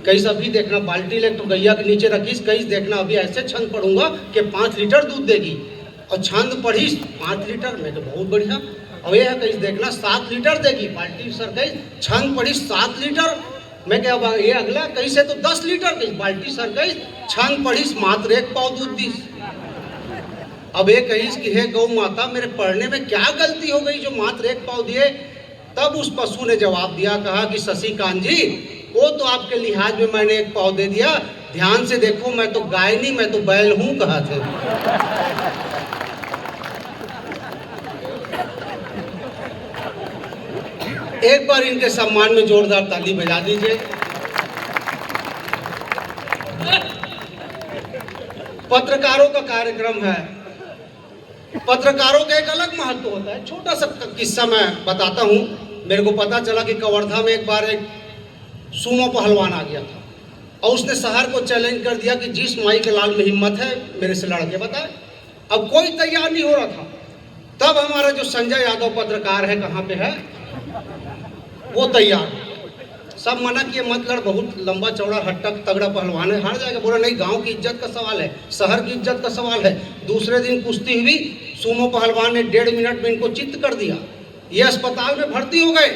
कहीं अभी देखना बाल्टी ले तो गैया के नीचे रखीस, कहीं देखना अभी ऐसे छंद पढ़ूंगा कि 5 लीटर दूध देगी, और छंद पढ़ीस 5 लीटर में तो बहुत बढ़िया। और यह कहीं देखना 7 लीटर देगी, बाल्टी सर कहीं छंद पढ़ीस 7 लीटर। मैं क्या ये अगला कहीं से तो 10 लीटर कहीं, बाल्टी सर कहीं छंद पढ़ीस मात्र 1 पाव दूध दीस। अब ये कहीं कि हे गौ माता, मेरे पढ़ने में क्या गलती हो गई जो मात्र 1 पाव दिए? तब उस पशु ने जवाब दिया, कहा कि शशिकांत जी वो तो आपके लिहाज में मैंने 1 पाव दे दिया, ध्यान से देखो मैं तो गाय नहीं मैं तो बैल हूं, कहा थे। एक बार इनके सम्मान में जोरदार ताली बजा दीजिए। पत्रकारों का कार्यक्रम है, पत्रकारों का एक अलग महत्व होता है। छोटा सा किस्सा मैं बताता हूँ। मेरे को पता चला कि कवर्धा में एक बार एक सूमो पहलवान आ गया था और उसने शहर को चैलेंज कर दिया कि जिस माई के लाल में हिम्मत है मेरे से लड़के बताए। अब कोई तैयार नहीं हो रहा था। तब हमारा जो संजय यादव पत्रकार है, कहाँ पे है वो, तैयार। सब मना किए, मत लड़, बहुत लंबा चौड़ा हट्टा तगड़ा पहलवान है, हार जाएगा। बोला नहीं, गांव की इज्जत का सवाल है, शहर की इज्जत का सवाल है। दूसरे दिन कुश्ती हुई, सूमो पहलवान ने 1.5 मिनट में इनको चित्त कर दिया। ये अस्पताल में भर्ती हो गए।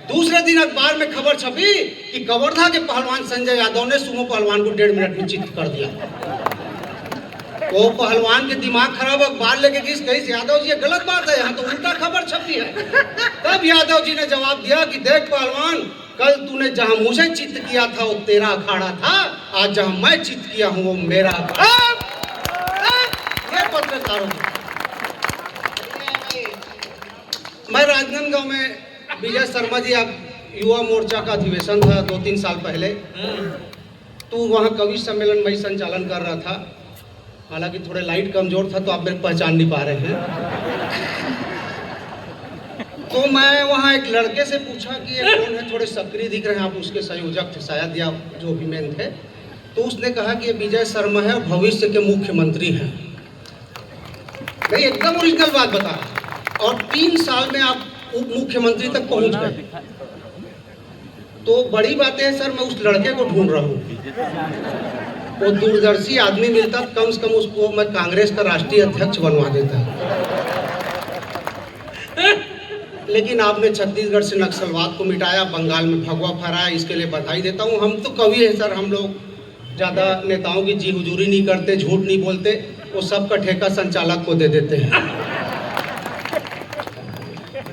दूसरे दिन अखबार में खबर छपी कि कवर्धा के पहलवान संजय यादव ने सूमो पहलवान को 1.5 मिनट में चित्त कर दिया। वो पहलवान के दिमाग खराब, अखबार लेके कहीं यादव जी ये गलत बात है, यहाँ तो उल्टा खबर छपी है। तब यादव जी ने जवाब दिया कि देख पहलवान, कल तूने जहां मुझे चित्त किया था वो तेरा अखाड़ा था, आज जहां मैं चित्त किया हूं वो मेरा अखाड़ा। ये पत्रकारों मैं राजनांदगांव में विजय शर्मा जी, आप युवा मोर्चा का अधिवेशन था 2-3 साल पहले, तो वहाँ कवि सम्मेलन में संचालन कर रहा था। हालांकि थोड़े लाइट कमजोर था तो आप मेरे पहचान नहीं पा रहे हैं। तो मैं वहाँ एक लड़के से पूछा कि ये कौन है, थोड़े सक्रिय दिख रहे हैं आप, उसके संयोजक थे शायद या जो भी मेन थे। तो उसने कहा कि ये विजय शर्मा है, भविष्य के मुख्यमंत्री हैं। नहीं, एकदम ओरिजिनल बात बता। और 3 साल में आप उप मुख्यमंत्री तक पहुंच गए। तो बड़ी बात है सर, मैं उस लड़के को ढूंढ रहा हूँ। वो दूरदर्शी आदमी मिलता, कम से कम उसको मैं कांग्रेस का राष्ट्रीय अध्यक्ष बनवा देता। लेकिन आपने छत्तीसगढ़ से नक्सलवाद को मिटाया, बंगाल में भगवा फहराया, इसके लिए बधाई देता हूँ। हम तो कवि हैं सर, हम लोग ज़्यादा नेताओं की जी हुजूरी नहीं करते, झूठ नहीं बोलते, वो सब का ठेका संचालक को दे देते हैं।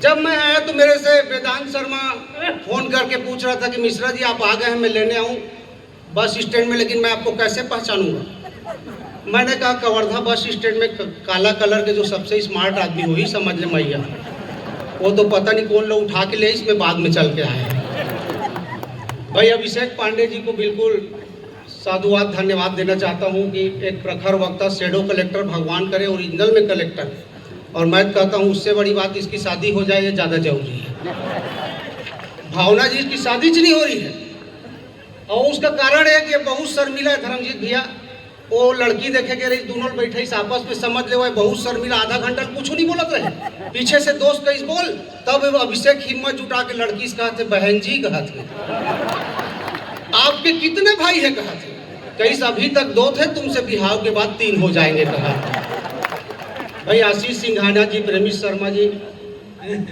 जब मैं आया तो मेरे से वेदांत शर्मा फोन करके पूछ रहा था कि मिश्रा जी आप आ गए हैं, मैं लेने आऊँ बस स्टैंड में, लेकिन मैं आपको कैसे पहचानूंगा। मैंने कहा कवर्धा बस स्टैंड में काला कलर के जो सबसे स्मार्ट आदमी वही समझ ले मैया, वो तो पता नहीं कौन लोग उठा के ले इसमें बाद में चल के आए। भाई अभिषेक पांडे जी को बिल्कुल साधुवाद धन्यवाद देना चाहता हूँ कि एक प्रखर वक्ता, शेडो कलेक्टर भगवान करे, ओरिजिनल में कलेक्टर। और मैं कहता हूँ उससे बड़ी बात इसकी शादी हो जाए, ये ज़्यादा जरूरी है। भावना जी की शादी नहीं हो रही है और उसका कारण है कि बहुत शर्मिला है धर्मजीत भैया। वो लड़की देखे के रही, दोनों बैठे आपस में, समझ ले वो बहुत शर्मिला, आधा घंटा कुछ नहीं बोलत रहे। पीछे से दोस्त कहीं बोल, तब अभिषेक हिम्मत जुटा के लड़की से कहा थे बहन जी, कहा थे आपके कितने भाई है, कहा थे कहीं अभी तक 2 थे, तुमसे बिहाव के बाद 3 हो जाएंगे, कहा। भाई आशीष सिंघानिया जी, प्रेमी शर्मा जी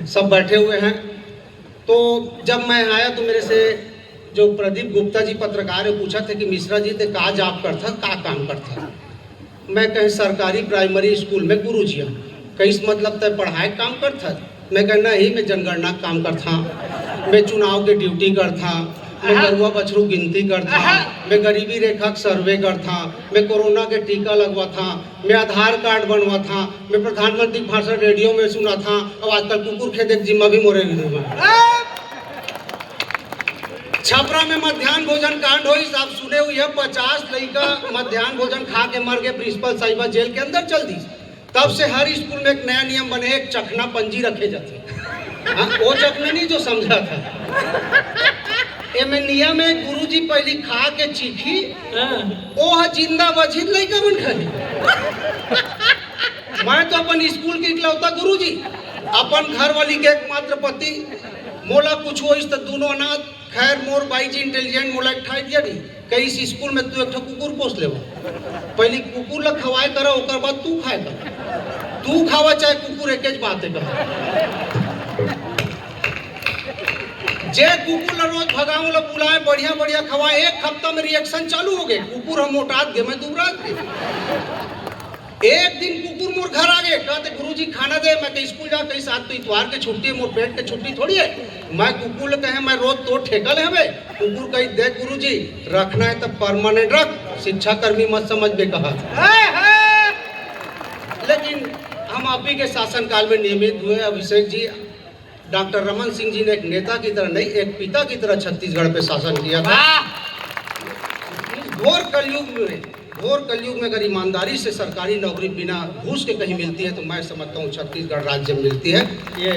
सब बैठे हुए हैं। तो जब मैं आया तो मेरे से जो प्रदीप गुप्ता जी पत्रकार है पूछा थे कि मिश्रा जी ते का जॉब करता, का काम करता। मैं कहीं सरकारी प्राइमरी स्कूल में गुरु जी, कहीं मतलब तय पढ़ाई काम करता। मैं कहना ही मैं जनगणना काम करता, मैं चुनाव के ड्यूटी करता, मैं गरुआ बछरू गिनती करता, मैं गरीबी रेखा सर्वे करता, मैं कोरोना के टीका लगवा था, मैं आधार कार्ड बनवा था, मैं प्रधानमंत्री भाषण रेडियो में सुना था। अब आजकल कुकुर खेदे जिम्मा भी मोरे छपरा में मध्याह्न भोजन कांड हो, आप सुने हुए 50 लड़का मध्याह्न भोजन खा के मर गए, प्रिंसिपल साहिबा जेल के अंदर चल दी। तब से हर स्कूल में एक नया नियम बने, एक चखना पंजी रखे जाते। वो चखना नहीं जो समझा था, एमे नियम है गुरुजी पहली खा के चीखी, ओ जिंदा वजिद लड़का बन गए। मैं तो अपन स्कूल के इकलौता गुरुजी, अपन घर वाली के एकमात्र पति, मोला कुछ हो इस दोनों अनाथ। खैर मोर बाई जी इंटेलिजेंट, मोला एक ठाई दिया नहीं कहीं इस स्कूल में तू एक कुकुर पोस ले, पहले कुकुर ला खवाए करा, ओकर बाद तू खाए कर, तू खावा चाहे कुकुर, एक बात है। जे कुकुर ला रोज भगाऊं ला बुलाए, बढ़िया बढ़िया खवाए, 1 हफ्ता में रिएक्शन चालू हो गए, कुकुर हम मोटात गए, मैं दुबरात गए। एक दिन कुकुर मोर घर आ गए, कहते गुरुजी खाना दे। मैं कहीं स्कूल जा, कहीं साथ तो इतवार के छुट्टी है, मोर पेट के छुट्टी थोड़ी है। मैं कुकुर ले कहे मैं रोज तो ठेका ले हमें, कुकुर कही देख गुरुजी रखना है तो परमानेंट रख, शिक्षा कर्मी मत समझ बे, कहा। लेकिन हम आप ही के शासनकाल में नियमित हुए। अभिषेक जी, डॉक्टर रमन सिंह जी ने एक नेता की तरह नहीं, एक पिता की तरह छत्तीसगढ़ पे शासन किया था। घोर कलयुग में घोर कलयुग में अगर ईमानदारी से सरकारी नौकरी बिना घूस के कहीं मिलती है तो मैं समझता हूँ छत्तीसगढ़ राज्य में मिलती है ये,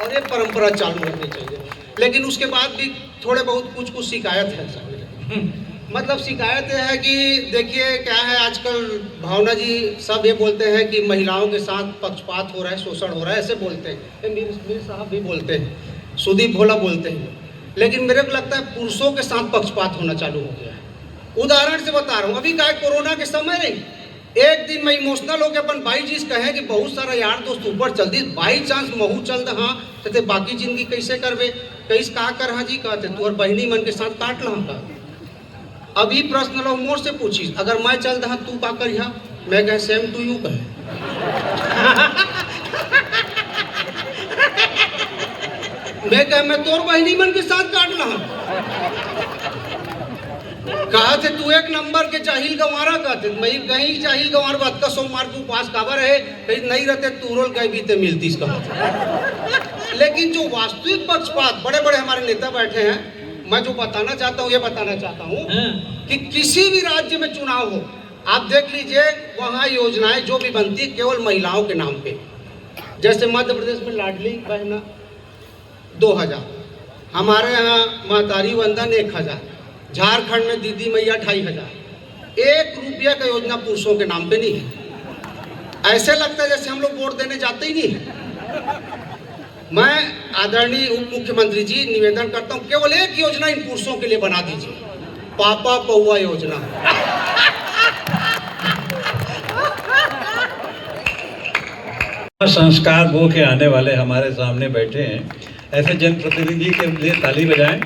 और ये परंपरा चालू रखनी चाहिए। लेकिन उसके बाद भी थोड़े बहुत कुछ शिकायत है सर। मतलब शिकायत यह है कि देखिए क्या है, आजकल भावना जी सब ये बोलते हैं कि महिलाओं के साथ पक्षपात हो रहा है, शोषण हो रहा है, ऐसे बोलते हैं। मीर साहब भी बोलते हैं, सुदीप भोला बोलते हैं। लेकिन मेरे को लगता है पुरुषों के साथ पक्षपात होना चालू हो गया है। उदाहरण से बता रहा हूँ, अभी का कोरोना के समय नहीं, एक दिन मैं इमोशनल होकर अपन भाई जी कहे कि बहुत सारा यार दोस्त ऊपर चल दी, बाई चांस महू चल द, हाँ कहते बाकी जिंदगी कैसे करवे, कैसे का कर, हाँ जी कहते तू और बहनी मन के साथ काट ला का। अभी प्रश्न लो मोर से पूछी, अगर मैं चल दहा तू का करिया, मैं कहे सेम टू यू कहे। मैं कहे मैं तोर बहनी मन के साथ काट ला, कहा थे तू एक नंबर के चाहिल गंवारा कहते, मैं कहीं चाहिल गंवार बात का सोमवार को पास काबर है, कहीं नहीं रहते तू रोल कहीं भी ते मिलती इसका। लेकिन जो वास्तविक पक्षपात, बड़े बड़े हमारे नेता बैठे हैं, मैं जो बताना चाहता हूँ ये बताना चाहता हूँ कि किसी भी राज्य में चुनाव हो, आप देख लीजिए वहाँ योजनाएं जो भी बनती है केवल महिलाओं के नाम पे। जैसे मध्य प्रदेश में लाडली बहना 2000, हमारे यहाँ महतारी वंदन 1000, झारखंड में दीदी मैया 2500। 1 रुपया का योजना पुरुषों के नाम पे नहीं है। ऐसे लगता है जैसे हम लोग वोट देने जाते ही नहीं है। मैं आदरणीय उप मुख्यमंत्री जी निवेदन करता हूं, केवल एक योजना इन पुरुषों के लिए बना दीजिए, पापा पौआ योजना। संस्कार बो के आने वाले हमारे सामने बैठे हैं, ऐसे जनप्रतिनिधि के लिए ताली बजाएं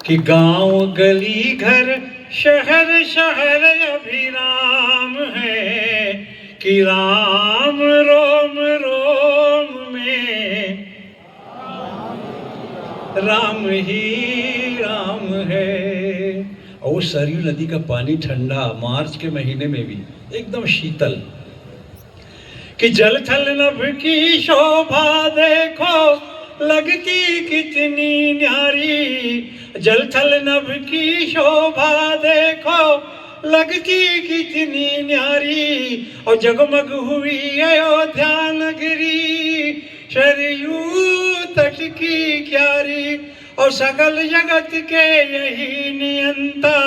कि गांव गली घर शहर शहर अभिराम है, कि राम रोम रोम में राम ही राम है। और सरयू नदी का पानी ठंडा, मार्च के महीने में भी एकदम शीतल, कि जल थल नभ की शोभा देखो लगती कितनी न्यारी, जल थल नभ की शोभा देखो लगती कितनी न्यारी, और जगमग हुई अयोध्या नगरी सरयू तट की क्यारी, और सकल जगत के यही नियंता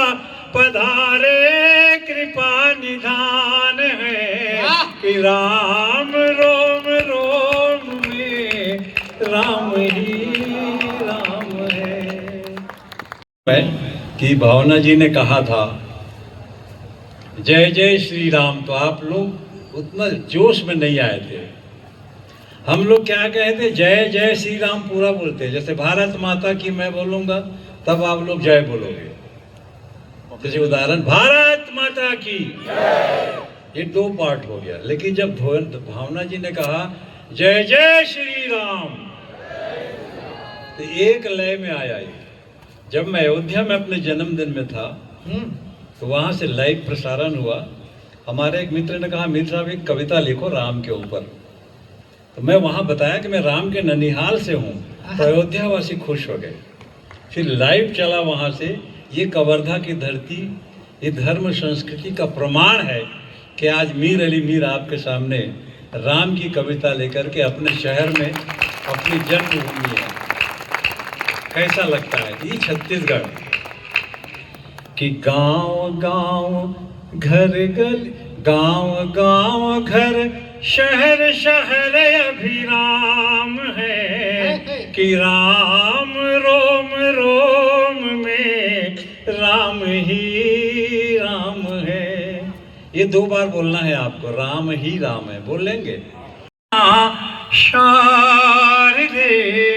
पधारे कृपा निधान है, कि राम रोम रोम में राम ही राम है। कि भावना जी ने कहा था जय जय श्री राम, तो आप लोग उतना जोश में नहीं आए थे। हम लोग क्या कहते, जय जय श्री राम पूरा बोलते, जैसे भारत माता की मैं बोलूंगा तब आप लोग जय बोलोगे। जैसे उदाहरण भारत माता की, ये 2 पार्ट हो गया। लेकिन जब भावना जी ने कहा जय जय श्री राम, तो एक लय में आया। जब मैं अयोध्या में अपने जन्मदिन में था तो वहाँ से लाइव प्रसारण हुआ। हमारे एक मित्र ने कहा मीर साहब एक कविता लिखो राम के ऊपर। तो मैं वहाँ बताया कि मैं राम के ननिहाल से हूँ, तो अयोध्या वासी खुश हो गए। फिर लाइव चला वहाँ से। ये कवर्धा की धरती, ये धर्म संस्कृति का प्रमाण है कि आज मीर अली मीर आपके सामने राम की कविता लेकर के अपने शहर में अपनी जन्मभूमि है। कैसा लगता है ये छत्तीसगढ़ कि गांव गांव घर गली, गांव गांव घर शहर शहर अभिराम है, कि राम रोम रोम में राम ही राम है। ये 2 बार बोलना है आपको, राम ही राम है। बोल लेंगे शारदे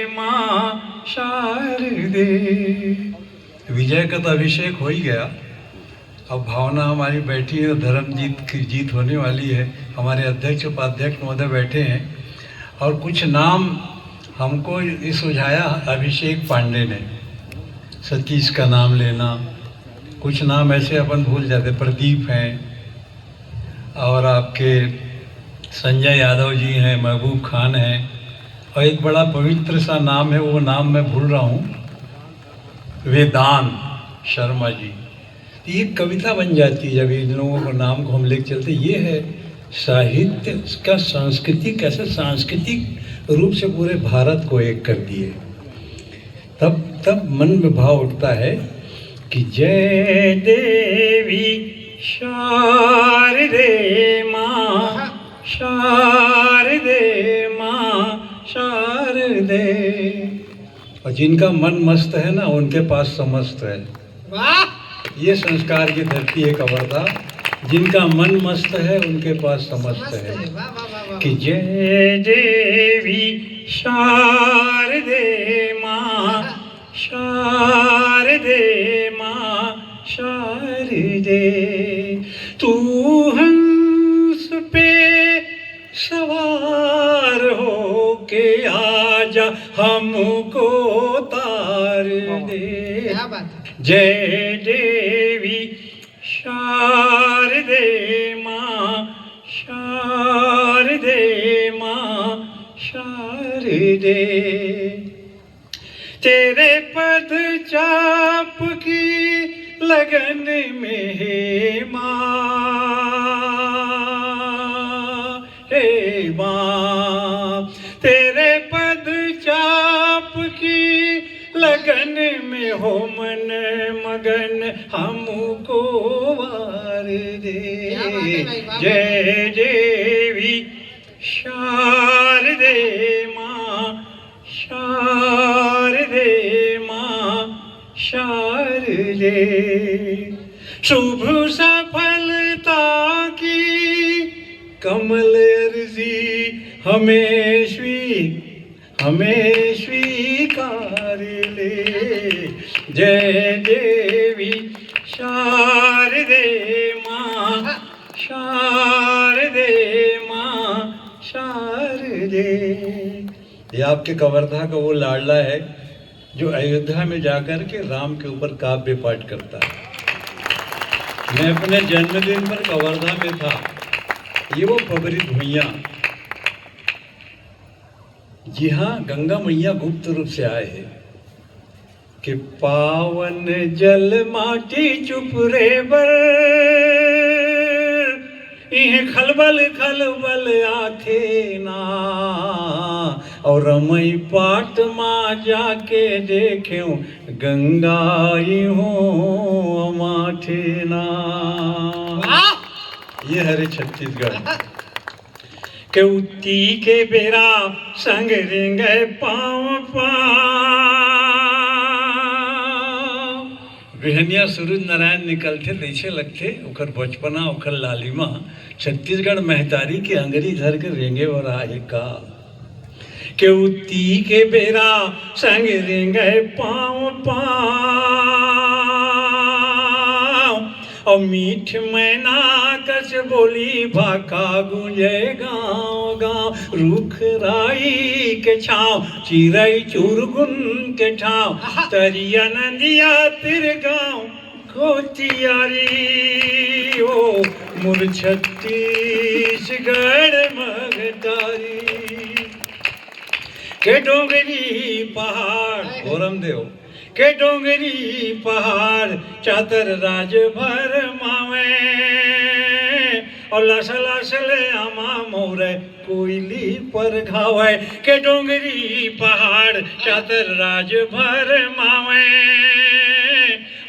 माँ शारदे। विजय का तो अभिषेक हो ही गया, अब भावना हमारी बैठी है, धर्म जीत की जीत होने वाली है। हमारे अध्यक्ष उपाध्यक्ष महोदय बैठे हैं और कुछ नाम हमको सुझाया अभिषेक पांडे ने, सतीश का नाम लेना, कुछ नाम ऐसे अपन भूल जाते, प्रदीप हैं और आपके संजय यादव जी हैं, महबूब खान हैं, और एक बड़ा पवित्र सा नाम है, वो नाम मैं भूल रहा हूँ, वेदांत शर्मा जी। ये कविता बन जाती है जब इन लोगों को नाम को हम लेके चलते। ये है साहित्य का संस्कृति, कैसे सांस्कृतिक रूप से पूरे भारत को एक कर दिए। तब मन में भाव उठता है कि जय देवी शारदे माँ, शारदे माँ, शारदे। और जिनका मन मस्त है ना, उनके पास समस्त है। वाह, ये संस्कार की धरती है कवर्धा। जिनका मन मस्त है उनके पास समस्त है। वाह वाह वाह वाह। कि जय देवी शारदे माँ, शारदे माँ, शारदे। तू हंस पे सवार हो के आजा हमको तार दे। क्या बात है। जय देवी शारदे माँ, शारदे माँ, शारदे। तेरे पद चाप की लगन में हे माँ, हे माँ। तेरे पद चाप की लगन में हो मन मगन हमको वार दे। क्या बात है भाई, वाह। जय देवी शारदे माँ, शारदे माँ, शारदे। शुभ सफलता की कमल अर्जी हमें स्वीकार ले। जय देवी शारदे माँ, शारदे माँ, शारदे। ये आपके कवर्धा का वो लाडला है जो अयोध्या में जाकर के राम के ऊपर काव्य पाठ करता है। मैं अपने जन्मदिन पर कवर्धा में था। ये वो प्रबरित भुइयाँ, जी हाँ, गंगा मैया गुप्त रूप से आए हैं कि पावन जल माटी चुप रे बर, इह खलबल खलबल आखे ना। और रमई पाट माँ जाके देख्यूं गंगा यूं माठे ना। ये हरे छत्तीसगढ़ के उत्ती के बेरा संग रिंग पाँव पाँव। बिहनिया सूरज नारायण निकलते दैसे लगते ओकर बचपना ओकर लालिमा छत्तीसगढ़ महतारी के अंगरी धर के रेंगे और आए का। के उत्ती के बेरा संग रिंग पाँव पाँव। और मीठ मैना कस बोली भाका गूंजे गाँव गाँव। रुख राई के छाँव चिरई चुरगुन के ठाव। तरिया नदिया तिर गाँव गोतियारी। ओ मुर छत्तीसगढ़ मगतारी के डोंगरी पहाड़ घोरम देव के डोंगरी पहाड़ चातर राज भर मावे। और लस लस ले आमा मोरे कोयली पर घावे। के डोंगरी पहाड़ चातर राज भर मावे।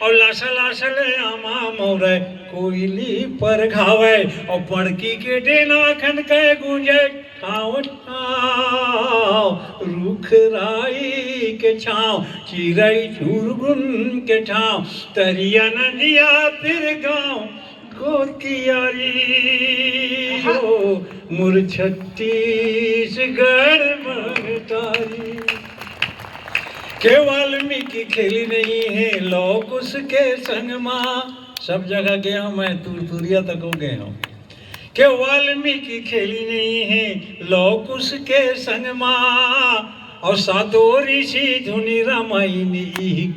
और लस लस ले आमा मोरे कोयली पर घावे। और पड़की के डेना खन के गूंजे ठाव ठाव। रुख राई के छाँव चिरई चुरगुन के ठाव। तरिया नदिया तिर गाँव गोतियारी। हो मुर छत्तीसगढ़ मगतारी। के वाल्मीकि खेली नहीं है लोग उसके संग माँ। सब जगह गया हूँ मैं, तुरतुरिया तक हो गए हूँ। के वाल्मीकि खेली नहीं है लोग उसके संग माँ। और सातो ऋषि धुनि रामायणी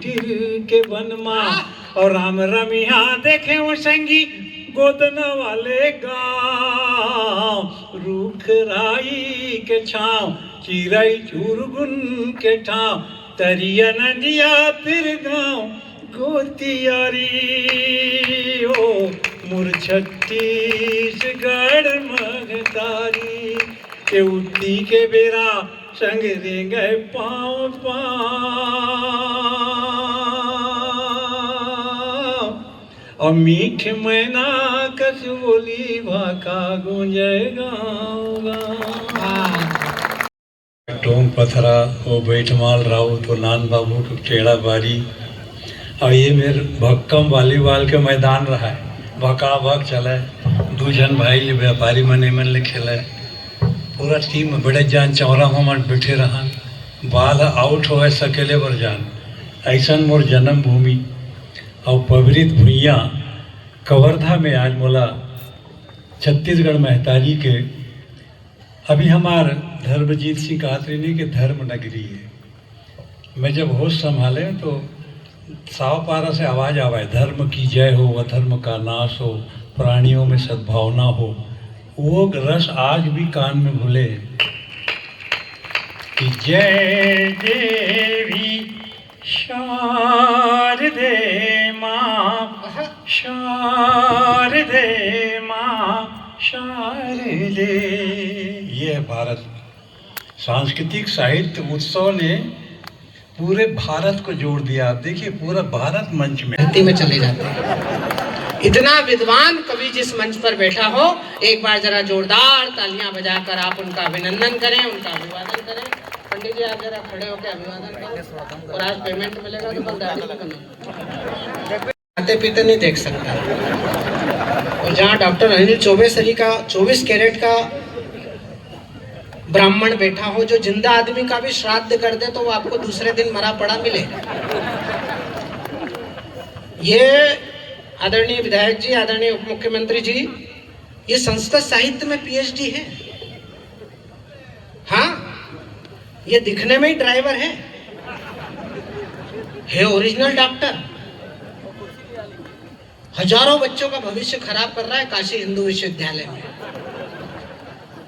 टिर के वन माँ। और राम रमिया देखे वो संगी गोदना वाले गाँव। रुख राई के छाँव चिरई चुरगुन के ठाव। तरिया नदिया तिर गाँव गोतियारी ओ मुर छत्तीसगढ़ मगतारी के उठी के बेरा संग रेंगे पाँव पाँव और मीठ मैना कस बोली भाका गूंजे गाँव टोंग पथरा वो बैठमाल राव तो नान बाबू के चेड़ा बारी और ये मेरे भक्कम वॉलीबॉल के मैदान रहा है भका भक चला है दो जन भाई ये व्यापारी मने मन ले खेला है पूरा टीम बड़े जान चौरा मन बैठे रहा बाल आउट हो सकेले बर जान ऐसा मोर जन्मभूमि और पवित्र भुइयाँ कवर्धा में आज मोला छत्तीसगढ़ महतारी के अभी हमार धर्मजीत सिंह कहते कि धर्म नगरी है। मैं जब होश संभाले तो साव पारा से आवाज़ आवाए धर्म की जय हो अधर्म का नाश हो प्राणियों में सद्भावना हो वो रस आज भी कान में घुले कि जय देवी शारदे माँ शारदे माँ शारदे। ये है भारत। सांस्कृतिक साहित्य उत्सव ने पूरे भारत को जोड़ दिया। आप देखिए पूरा भारत मंच में धरती में चले जाते हैं। इतना विद्वान कवि जिस मंच पर बैठा हो, एक बार जरा जोरदार तालियां बजाकर आप उनका अभिनंदन करें, उनका अभिवादन करें। पंडित जी आप जरा खड़े होकर अभिवादन करें। और आज पेमेंट मिलेगा तो कल दाढ़ी भी करना। खाते पीते नहीं देख सकता। और जहाँ डॉक्टर अनिल चौबे सरी का 24 कैरेट का ब्राह्मण बैठा हो जो जिंदा आदमी का भी श्राद्ध कर दे तो वो आपको दूसरे दिन मरा पड़ा मिले। ये आदरणीय विधायक जी, आदरणीय उप मुख्यमंत्री जी, ये संस्कृत साहित्य में पीएचडी है। हाँ, ये दिखने में ही ड्राइवर है ओरिजिनल डॉक्टर। हजारों बच्चों का भविष्य खराब कर रहा है काशी हिंदू विश्वविद्यालय में,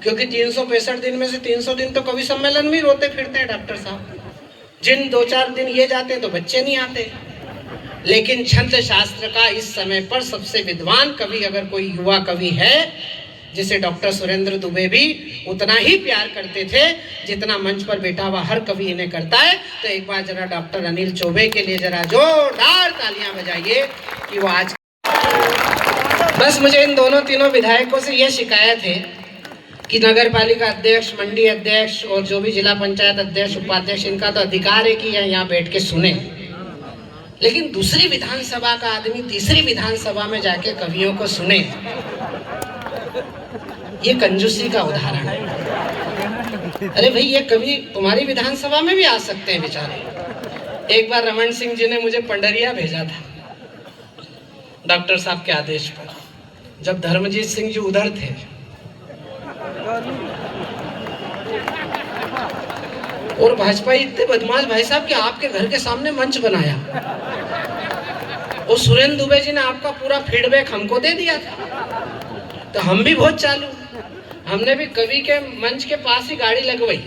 क्योंकि 365 दिन में से 300 दिन तो कवि सम्मेलन में रोते फिरते हैं डॉक्टर साहब। जिन 2-4 दिन ये जाते हैं तो बच्चे नहीं आते। लेकिन छंद शास्त्र का इस समय पर सबसे विद्वान कवि अगर कोई युवा कवि है, जिसे डॉक्टर सुरेंद्र दुबे भी उतना ही प्यार करते थे जितना मंच पर बैठा हुआ हर कवि इन्हें करता है, तो एक बार जरा डॉक्टर अनिल चौबे के लिए जरा जोरदार तालियां बजाइए कि वो आज। बस मुझे इन दोनों तीनों विधायकों से यह शिकायत है कि नगर पालिका अध्यक्ष, मंडी अध्यक्ष और जो भी जिला पंचायत अध्यक्ष, उपाध्यक्ष, इनका तो अधिकार है कि यहाँ बैठ के सुने, लेकिन दूसरी विधानसभा का आदमी तीसरी विधानसभा में जाके कवियों को सुने, ये कंजूसी का उदाहरण है। अरे भाई, ये कवि तुम्हारी विधानसभा में भी आ सकते हैं बेचारे। एक बार रमन सिंह जी ने मुझे पंडरिया भेजा था डॉक्टर साहब के आदेश पर, जब धर्मजीत सिंह जी उधर थे। और भाजपा इतने बदमाश भाई साहब कि आपके घर के सामने मंच बनाया और सुरेंद्र दुबे जी ने आपका पूरा फीडबैक हमको दे दिया था। तो हम भी बहुत चालू, हमने भी कवि के मंच के पास ही गाड़ी लगवाई।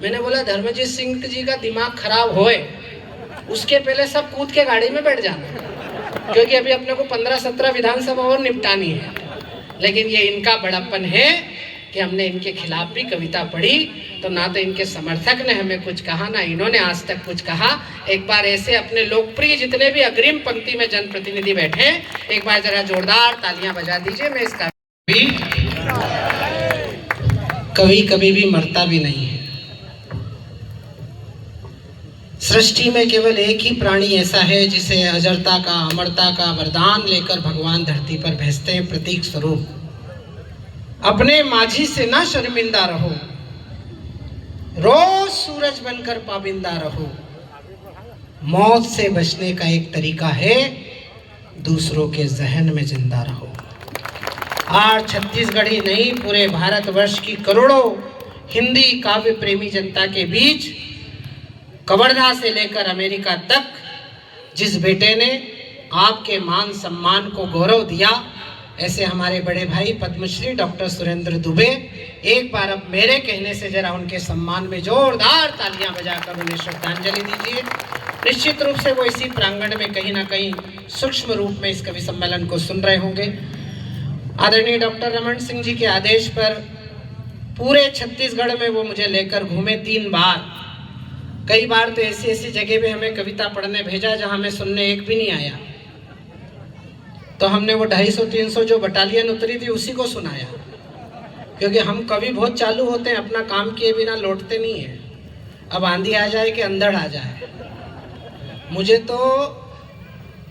मैंने बोला धर्मजीत सिंह जी का दिमाग खराब होए उसके पहले सब कूद के गाड़ी में बैठ जाना, क्योंकि अभी अपने को 15-17 विधानसभा और निपटानी है। लेकिन ये इनका बड़प्पन है कि हमने इनके खिलाफ भी कविता पढ़ी तो ना तो इनके समर्थक ने हमें कुछ कहा, ना इन्होंने आज तक कुछ कहा। एक बार ऐसे अपने लोकप्रिय जितने भी अग्रिम पंक्ति में जनप्रतिनिधि बैठे, एक बार जरा जोरदार तालियां बजा दीजिए। मैं इसका कवि कभी भी मरता भी नहीं है। सृष्टि में केवल एक ही प्राणी ऐसा है जिसे अजरता का, अमरता का वरदान लेकर भगवान धरती पर भेजते हैं प्रतीक स्वरूप। अपने माझी से ना शर्मिंदा रहो, रोज सूरज बनकर पाबिंदा रहो। मौत से बचने का एक तरीका है, दूसरों के जहन में जिंदा रहो। आज छत्तीसगढ़ ही नहीं, पूरे भारतवर्ष की करोड़ों हिंदी काव्य प्रेमी जनता के बीच कवर्धा से लेकर अमेरिका तक जिस बेटे ने आपके मान सम्मान को गौरव दिया, ऐसे हमारे बड़े भाई पद्मश्री डॉक्टर सुरेंद्र दुबे, एक बार अब मेरे कहने से जरा उनके सम्मान में जोरदार तालियां बजाकर उन्हें श्रद्धांजलि दीजिए। निश्चित रूप से वो इसी प्रांगण में कहीं ना कहीं सूक्ष्म रूप में इस कवि सम्मेलन को सुन रहे होंगे। आदरणीय डॉक्टर रमन सिंह जी के आदेश पर पूरे छत्तीसगढ़ में वो मुझे लेकर घूमे 3 बार। कई बार तो ऐसी ऐसी जगह पे हमें कविता पढ़ने भेजा जहां मैं सुनने एक भी नहीं आया, तो हमने वो 250-300 जो बटालियन उतरी थी उसी को सुनाया, क्योंकि हम कवि बहुत चालू होते हैं, अपना काम किए बिना लौटते नहीं है। अब आंधी आ जाए कि अंधड़ आ जाए। मुझे तो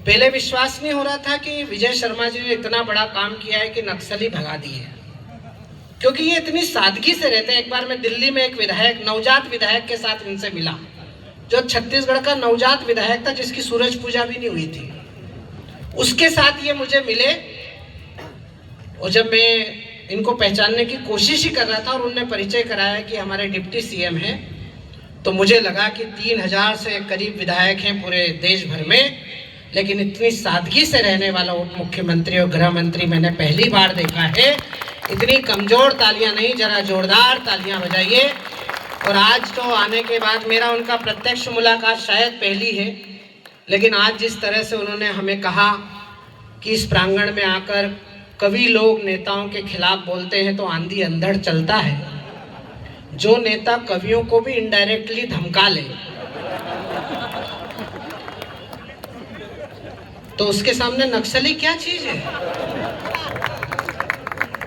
पहले विश्वास नहीं हो रहा था कि विजय शर्मा जी ने इतना बड़ा काम किया है कि नक्सली भगा दिए, क्योंकि ये इतनी सादगी से रहते हैं। एक बार मैं दिल्ली में एक विधायक, नवजात विधायक के साथ इनसे मिला, जो छत्तीसगढ़ का नवजात विधायक था, जिसकी सूरज पूजा भी नहीं हुई थी। उसके साथ ये मुझे मिले, और जब मैं इनको पहचानने की कोशिश ही कर रहा था और उनने परिचय कराया कि हमारे डिप्टी सीएम हैं, तो मुझे लगा कि 3000 से करीब विधायक हैं पूरे देश भर में, लेकिन इतनी सादगी से रहने वाला उप मुख्यमंत्री और गृह मंत्री मैंने पहली बार देखा है। इतनी कमजोर तालियां नहीं, जरा जोरदार तालियां बजाइए। और आज तो आने के बाद मेरा उनका प्रत्यक्ष मुलाकात शायद पहली है, लेकिन आज जिस तरह से उन्होंने हमें कहा कि इस प्रांगण में आकर कवि लोग नेताओं के खिलाफ बोलते हैं तो आंधी अंधड़ चलता है। जो नेता कवियों को भी इनडायरेक्टली धमका ले तो उसके सामने नक्सली क्या चीज है,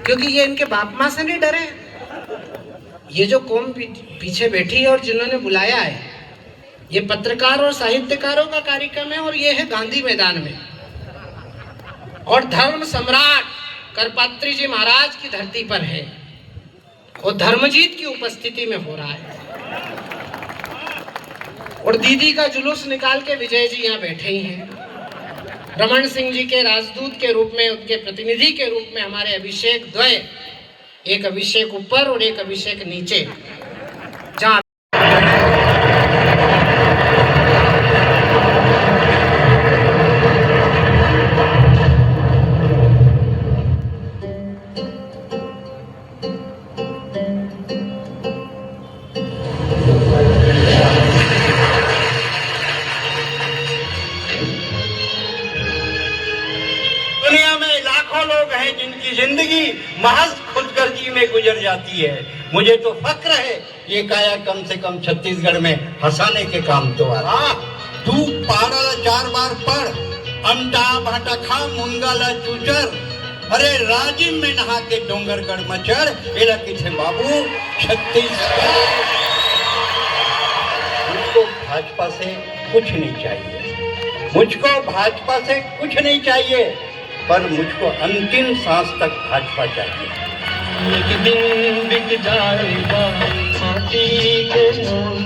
क्योंकि ये इनके बाप माँ से नहीं डरे। ये जो कौम पीछे बैठी है और जिन्होंने बुलाया है, ये पत्रकार और साहित्यकारों का कार्यक्रम है, और ये है गांधी मैदान में, और धर्म सम्राट करपात्री जी महाराज की धरती पर है, और धर्मजीत की उपस्थिति में हो रहा है। और दीदी का जुलूस निकाल के विजय जी यहाँ बैठे ही हैं। रमन सिंह जी के राजदूत के रूप में, उनके प्रतिनिधि के रूप में हमारे अभिषेक द्वय, एक अभिषेक ऊपर और एक अभिषेक नीचे, जहाँ जिनकी जिंदगी महज खुदगर्जी में गुजर जाती है। मुझे तो फक्र है ये काया कम से कम छत्तीसगढ़ में हंसाने के काम तो आ। तू पारा 4 बार पढ़, अंटा भाटा खा मुंगाला चूचर, अरे राजिम में नहा के डोंगरगढ़ मचर, एरा किथे बाबू छत्तीसगढ़। मुझको भाजपा से कुछ नहीं चाहिए, मुझको भाजपा से कुछ नहीं चाहिए, पर मुझको अंतिम सांस तक भाजपा चाहिए। एक दिन बिक जाएगा माटी के मोल,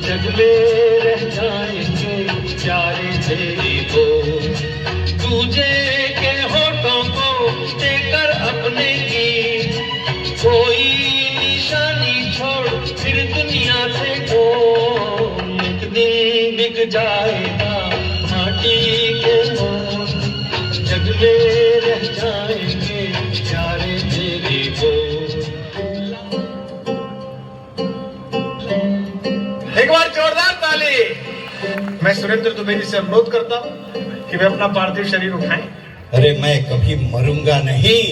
जग में रह जाएंगे प्यारे तेरे को, तुझे के होठों को देकर अपने की कोई निशानी छोड़ फिर दुनिया से को। एक दिन बिक जाएगा माटी के मोल, जग में रह जाएंगे प्यारे तेरे को। एक बार जोरदार ताली। मैं सुरेंद्र दुबे जी से अनुरोध करता हूँ कि वे अपना पार्थिव शरीर उठाएं। अरे मैं कभी मरूंगा नहीं,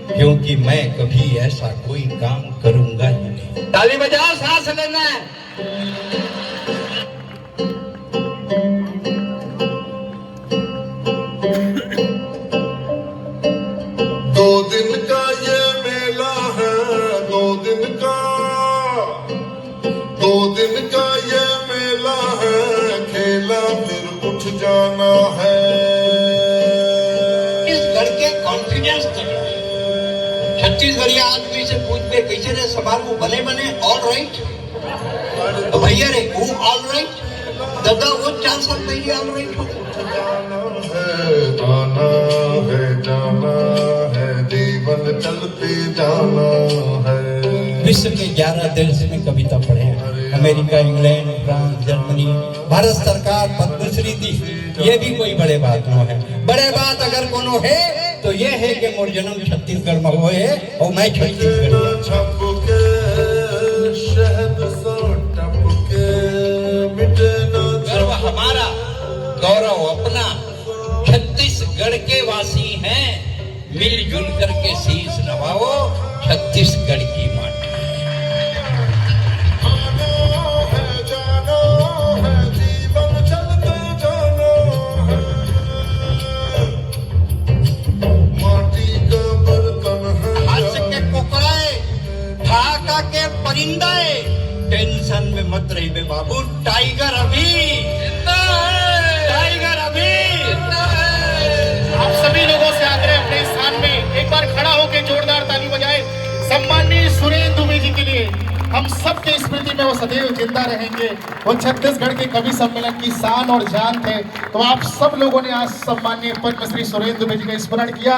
क्योंकि मैं कभी ऐसा कोई काम करूंगा ही नहीं। ताली बजाओ, सांस लेना है। छत्तीसगढ़िया आदमी से पूछ पे कैसे रे सवाल को भले बने ऑल राइट, तो भैया रे वो ऑल राइट दादा वो 4 साल पहले ऑल राइट हो। जाना है जीवन चलते जाना है। विश्व के 11 देश में कविता पढ़े हैं, America, England, France, Germany. Bharat सरकार पद्मश्री दी, ये भी कोई बड़े बात न है। बड़े बात अगर कोनो है तो ये है कि मोर जन्म छत्तीसगढ़ में हुए है और मैं छत्तीसगढ़। शहद सो टपके मिटे न इलाका के परिंदे, टेंशन में मत रही बे बाबू, टाइगर अभी टाइगर अभी। आप सभी लोगों से आग्रह अपने स्थान में एक बार खड़ा होकर जोरदार ताली बजाए सम्माननीय सुरेंद्र दुबे जी के लिए। हम सबके स्मृति में वो सदैव जिंदा रहेंगे। वो छत्तीसगढ़ के कवि सम्मेलन की शान और जान थे। तो आप सब लोगों ने आज सम्माननीय पद्मश्री सुरेंद्र दुबे जी का स्मरण किया।